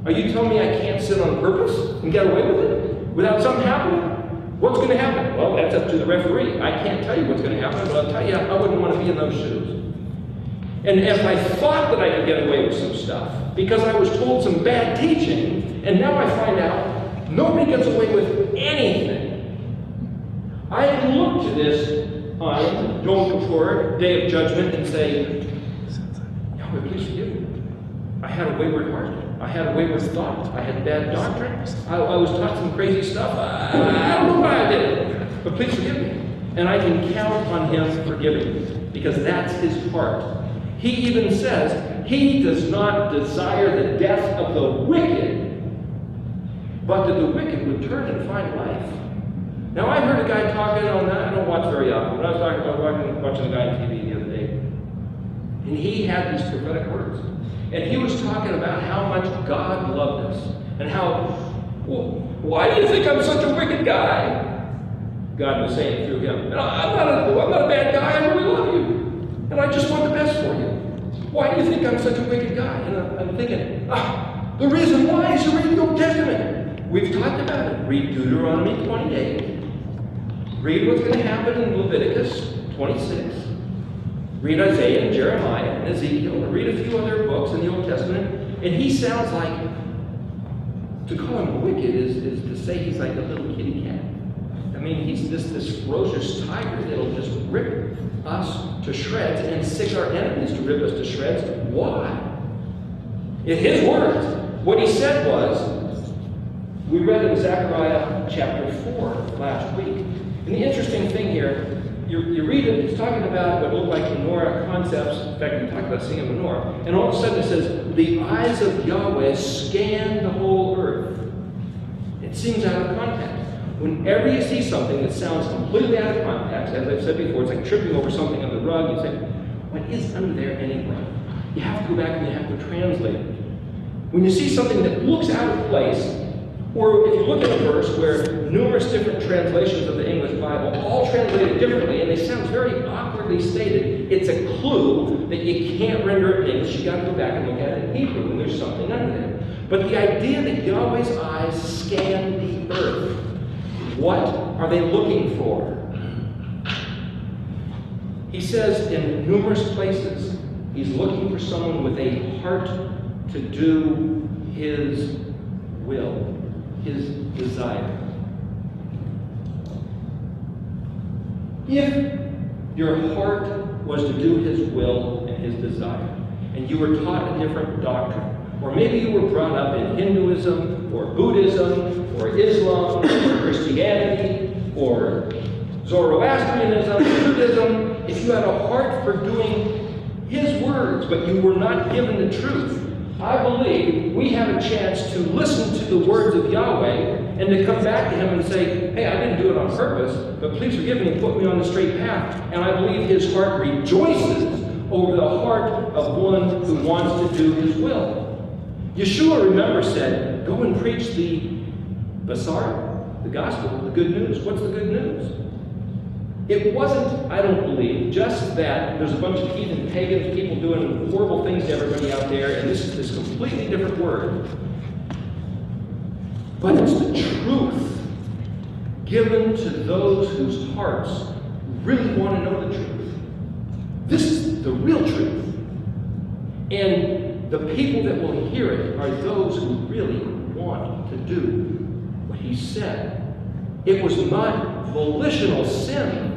are you telling me I can't sin on purpose and get away with it without something happening? What's going to happen? Well, that's up to the referee. I can't tell you what's going to happen, but I'll tell you I wouldn't want to be in those shoes. And if I thought that I could get away with some stuff because I was told some bad teaching, and now I find out nobody gets away with anything, I can look to this Ayin, Yom Kippur, Day of Judgment, and say, Yahweh, please forgive me. I had a wayward heart. I had a wayward thought. I had bad doctrine. I was taught some crazy stuff. I don't know why I did it. But please forgive me. And I can count on him forgiving me because that's his heart. He even says He does not desire the death of the wicked, but that the wicked would turn and find life. Now, I heard a guy talking on that. I don't watch very often, but I was watching a guy on TV the other day, and he had these prophetic words. And he was talking about how much God loved us, and how, well, why do you think I'm such a wicked guy? God was saying through him, I'm not a bad guy, I really love you, and I just want the best for you. Why do you think I'm such a wicked guy? And I'm thinking, the reason why is you read the Old Testament. We've talked about it. Read Deuteronomy 28. Read what's going to happen in Leviticus 26. Read Isaiah and Jeremiah and Ezekiel. And read a few other books in the Old Testament. And he sounds like, to call him wicked is to say he's like a little kitty cat. I mean, he's this ferocious tiger that'll just rip us to shreds and sick our enemies to rip us to shreds. Why? In his words, what he said was, we read in Zechariah chapter 4 last week. And the interesting thing here, you read it, it's talking about what look like menorah concepts. In fact, we talked about seeing a menorah. And all of a sudden it says, the eyes of Yahweh scan the whole earth. It seems out of context. Whenever you see something that sounds completely out of context, as I've said before, it's like tripping over something on the rug. You say, what is under there anyway? You have to go back and you have to translate it. When you see something that looks out of place, or if you look at a verse where numerous different translations of the English Bible all translated differently, and they sound very awkwardly stated, it's a clue that you can't render it in English. You got to go back and look at it in Hebrew, and there's something under there. But the idea that Yahweh's eyes scan the earth, what are they looking for? He says in numerous places, he's looking for someone with a heart to do his will, his desire. If your heart was to do his will and his desire, and you were taught a different doctrine, or maybe you were brought up in Hinduism, or Buddhism, or Islam, or Christianity, or Zoroastrianism, Buddhism, if you had a heart for doing his words, but you were not given the truth, I believe we have a chance to listen to the words of Yahweh and to come back to him and say, hey, I didn't do it on purpose, but please forgive me and put me on the straight path. And I believe his heart rejoices over the heart of one who wants to do his will. Yeshua, remember, said, go and preach the Basar, the gospel, the good news. What's the good news? It wasn't, I don't believe, just that there's a bunch of heathen pagans, people doing horrible things to everybody out there, and this is this completely different word. But it's the truth given to those whose hearts really want to know the truth. This is the real truth. And the people that will hear it are those who really want to do what he said. It was not volitional sin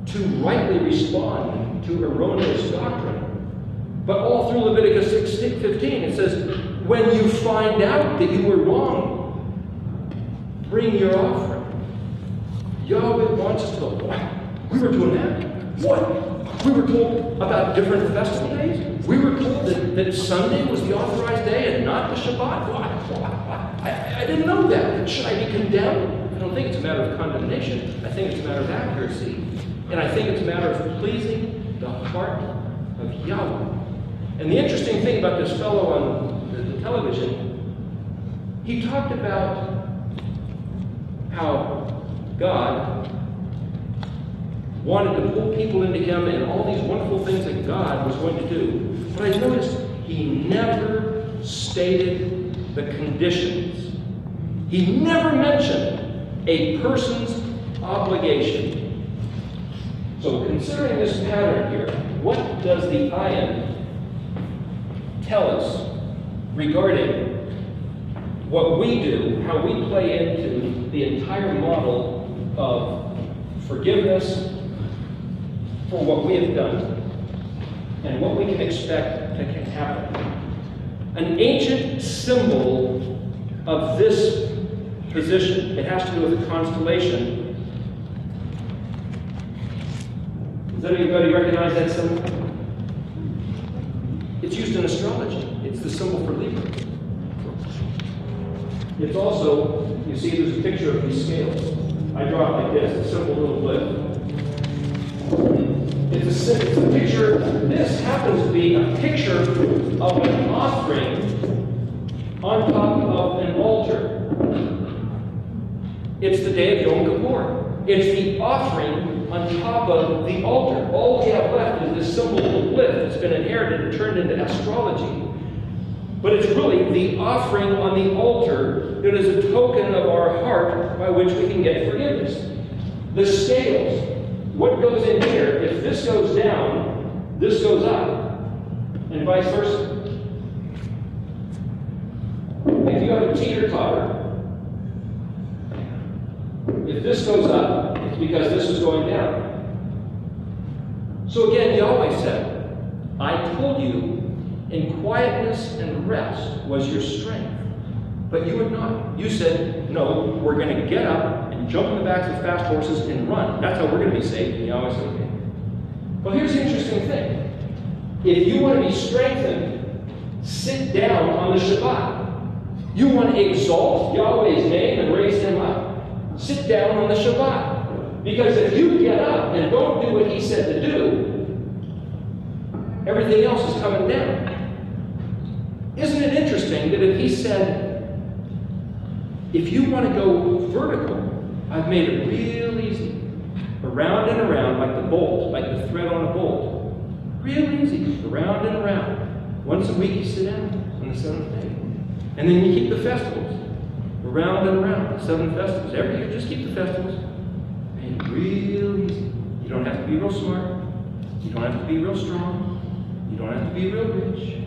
to rightly respond to erroneous doctrine. But all through Leviticus 6:15, it says, when you find out that you were wrong, bring your offering. Yahweh wants us to know, what? We were doing that? What? We were told about different festival days? We were told that Sunday was the authorized day and not the Shabbat? What? I didn't know that. Should I be condemned? I don't think it's a matter of condemnation. I think it's a matter of accuracy. And I think it's a matter of pleasing the heart of Yahweh. And the interesting thing about this fellow on the television, he talked about how God wanted to pull people into him and all these wonderful things that God was going to do. But I noticed he never stated the conditions. He never mentioned a person's obligation. So considering this pattern here, what does the Ayin tell us regarding what we do, how we play into the entire model of forgiveness for what we have done and what we can expect to happen? An ancient symbol of this position, it has to do with the constellation. Does anybody recognize that symbol? It's used in astrology. It's the symbol for Libra. It's also, you see there's a picture of these scales. I draw it like this, a simple little blip. It's a picture, this happens to be a picture of an offering on top of an altar. It's the day of Yom Kippur. It's the offering on top of the altar. All we have left is this simple little blip that's been inherited and turned into astrology. But it's really the offering on the altar that is a token of our heart by which we can get forgiveness. The scales, what goes in here, if this goes down, this goes up, and vice versa. If you have a teeter-totter, if this goes up, it's because this is going down. So again, Yahweh said, I told you, in quietness and rest was your strength. But you would not. You said, no, we're going to get up and jump in the backs of fast horses and run. That's how we're going to be saved. And Yahweh said, okay. Well, here's the interesting thing. If you want to be strengthened, sit down on the Shabbat. You want to exalt Yahweh's name and raise him up. Sit down on the Shabbat. Because if you get up and don't do what he said to do, everything else is coming down. Isn't it interesting that if he said, if you want to go vertical, I've made it real easy. Around and around, like the bolt, like the thread on a bolt. Real easy, around and around. Once a week you sit down on the seventh day. And then you keep the festivals. Around and around, the 7 festivals. Every year, just keep the festivals. And real easy. You don't have to be real smart. You don't have to be real strong. You don't have to be real rich.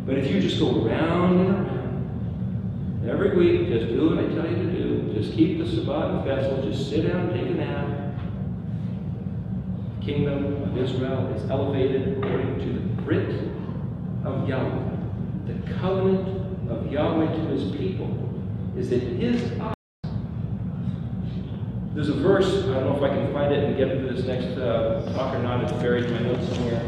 But if you just go around and around, every week, just do what I tell you to do. Just keep the Shabbat and festival. Just sit down and take a nap. The kingdom of Israel is elevated according to the Brit of Yahweh. The covenant of Yahweh to his people is that his eyes. There's a verse, I don't know if I can find it and get to this next talk or not. It's buried in my notes somewhere.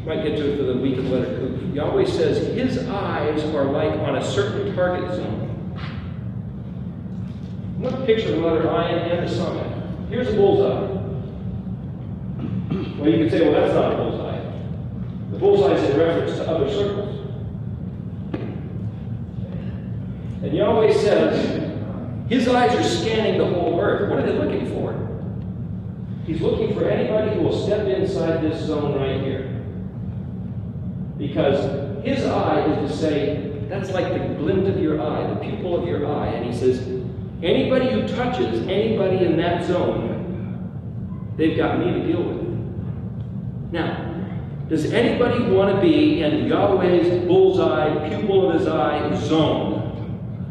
Might get to it for the week of letter Kuf. Yahweh says his eyes are like on a certain target zone. Look, picture the letter Ayin and the summit. Here's a bullseye. Well, you could say, well, that's not a bullseye. The bullseye is in reference to other circles. And Yahweh says his eyes are scanning the whole earth. What are they looking for? He's looking for anybody who will step inside this zone right here. Because his eye is to say, that's like the glint of your eye, the pupil of your eye. And he says, anybody who touches anybody in that zone, they've got me to deal with. Now, does anybody want to be in Yahweh's bullseye, pupil of his eye zone?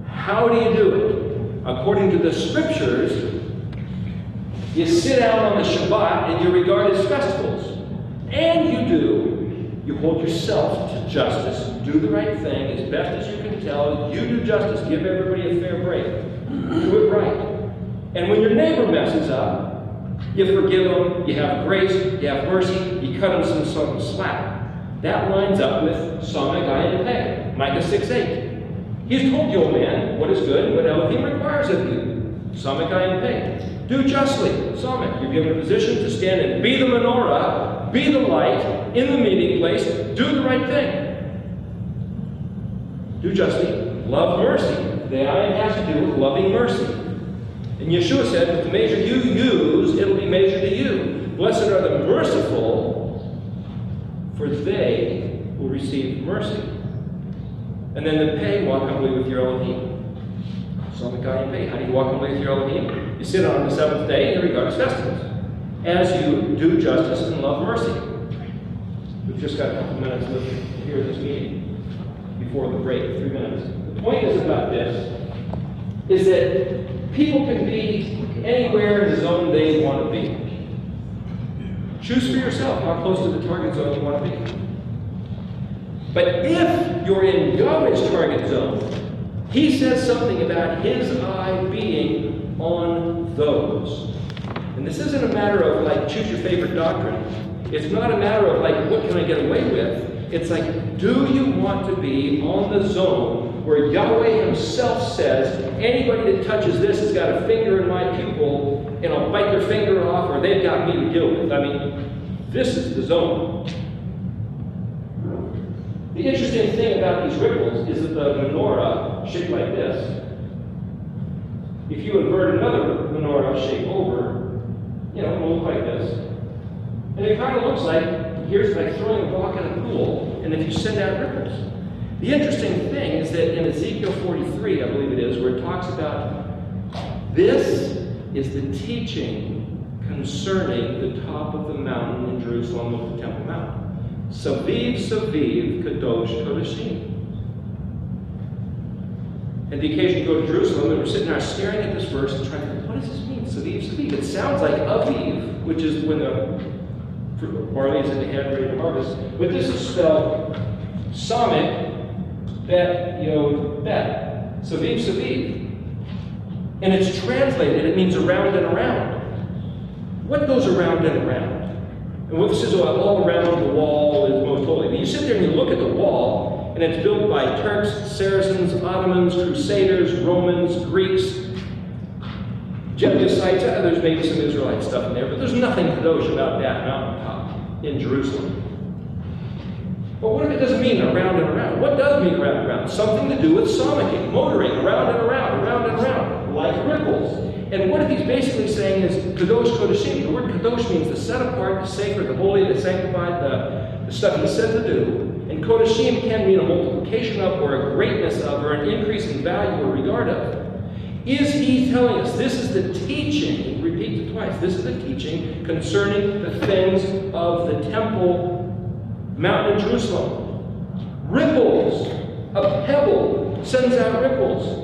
How do you do it? According to the scriptures, you sit down on the Shabbat and you regard his festivals. And you hold yourself to justice. Do the right thing as best as you can tell. You do justice. Give everybody a fair break. Do it right. And when your neighbor messes up, you forgive them, you have grace, you have mercy, you cut them some slack. That lines up with Samek, Ayin, and Micah 6:8. He's told you, O man, what is good and what Elohim requires of you. Samek, Ayin, do justly. Samek, you're given a position to stand and be the menorah, be the light in the meeting place, do the right thing. Do justly, love mercy. The Ayin has to do with loving mercy. And Yeshua said, with the measure you use, it'll be measured to you. Blessed are the merciful, for they will receive mercy. And then the pay, walk humbly with your Elohim. So the guy in pay. How do you walk humbly with your Elohim? You sit on the 7th day and regard his festivals, as you do justice and love mercy. We've just got a couple minutes left here in this meeting before the break, 3 minutes. The point is about this, is that people can be anywhere in the zone they want to be. Choose for yourself how close to the target zone you want to be. But if you're in Yahweh's target zone, he says something about his eye being on those. And this isn't a matter of like choose your favorite doctrine. It's not a matter of like, what can I get away with? It's like, do you want to be on the zone where Yahweh himself says, anybody that touches this has got a finger in my pupil, and I'll bite their finger off, or they've got me to deal with. I mean, this is the zone. The interesting thing about these ripples is that the menorah, shaped like this, if you invert another menorah shape over, you know, it will look like this. And it kind of looks like, here's like throwing a rock in a pool, and if you send out ripples. The interesting thing is that in Ezekiel 43, I believe it is, where it talks about this is the teaching concerning the top of the mountain in Jerusalem of the Temple Mount. Saviv, Saviv, Kadosh, Kodashim. And the occasion to go to Jerusalem, and we're sitting there staring at this verse and trying to think, what does this mean? Saviv, Saviv. It sounds like Aviv, which is when the barley is in the head ready to harvest. But this is spelled Samic, Bet, Yod, Bet. Saviv, Saviv. And it's translated, it means around and around. What goes around and around? And what this is all around the wall is most holy. But you sit there and you look at the wall, and it's built by Turks, Saracens, Ottomans, Crusaders, Romans, Greeks, Jebusites. There's maybe some Israelite stuff in there, but there's nothing kadosh about that mountaintop in Jerusalem. But what if it doesn't mean around and around? What does mean around and around? Something to do with samicking, motoring, around and around, around and around, like ripples. And what he's basically saying is kadosh kodashim. The word kadosh means the set apart, the sacred, the holy, the sanctified, the stuff he's said to do. And kodashim can mean a multiplication of, or a greatness of, or an increase in value or regard of. Is he telling us this is the teaching? He repeats it twice. This is the teaching concerning the things of the temple mountain in Jerusalem. Ripples. A pebble sends out ripples.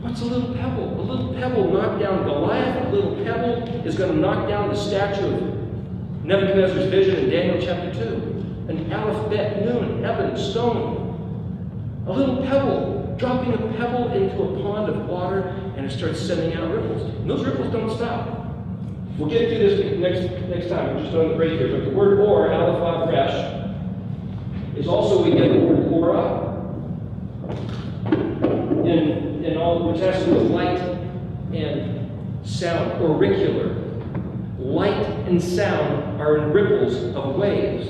What's a little pebble? A little pebble knocked down Goliath. A little pebble is going to knock down the statue of Nebuchadnezzar's vision in Daniel chapter 2. An Aleph, Bet, Nun, heaven, stone. A little pebble, dropping a pebble into a pond of water, and it starts sending out ripples. And those ripples don't stop. We'll get to this next time. We're just on the break here. But the word or, Aleph, Vav, Resh, is also, we get the word ora. In all, which has to do with light and sound, auricular. Light and sound are in ripples of waves.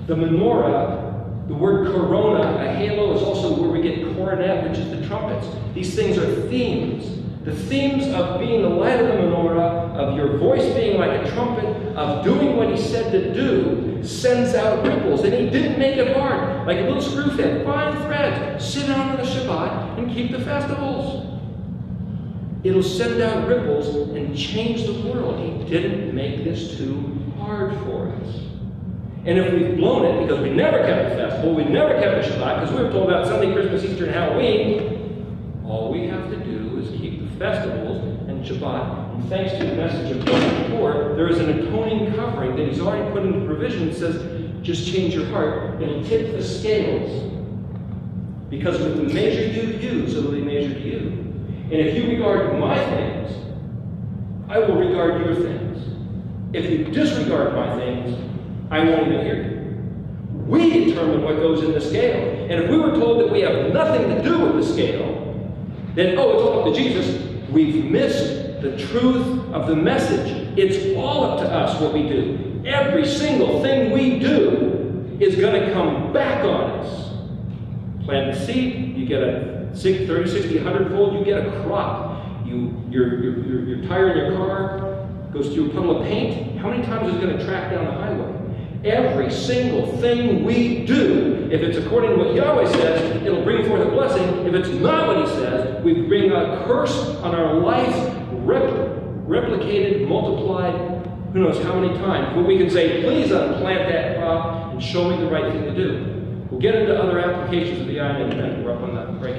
The menorah, the word corona, a halo, is also where we get coronet, which is the trumpets. These things are themes. The themes of being the light of the menorah, of your voice being like a trumpet, of doing what he said to do, sends out ripples. And he didn't make it hard, like a little screw fed. Fine threads, sit down on the Shabbat and keep the festivals. It'll send out ripples and change the world. He didn't make this too hard for us. And if we've blown it because we never kept the festival, we never kept the Shabbat, because we were told about Sunday, Christmas, Easter, and Halloween, all we have to do is keep the festivals and Shabbat. And thanks to the message of John before, there is an atoning covering that he's already put into provision that says, just change your heart. It'll tip the scales. Because with the measure you use, it'll be measured to you. And if you regard my things, I will regard your things. If you disregard my things, I won't even hear you. We determine what goes in the scale. And if we were told that we have nothing to do with the scale, then, oh, it's all up to Jesus. We've missed the truth of the message. It's all up to us what we do. Every single thing we do is going to come back on us. Plant a seed, you get a 30, 60, 100-fold, you get a crop. Your tire in your car goes through a puddle of paint. How many times is it going to track down the highway? Every single thing we do, if it's according to what Yahweh says, it'll bring forth a blessing. If it's not what he says, we bring a curse on our life, replicated, multiplied, who knows how many times. But we can say, please unplant that crop and show me the right thing to do. We'll get into other applications of the Ayin in a minute. We're up on the break.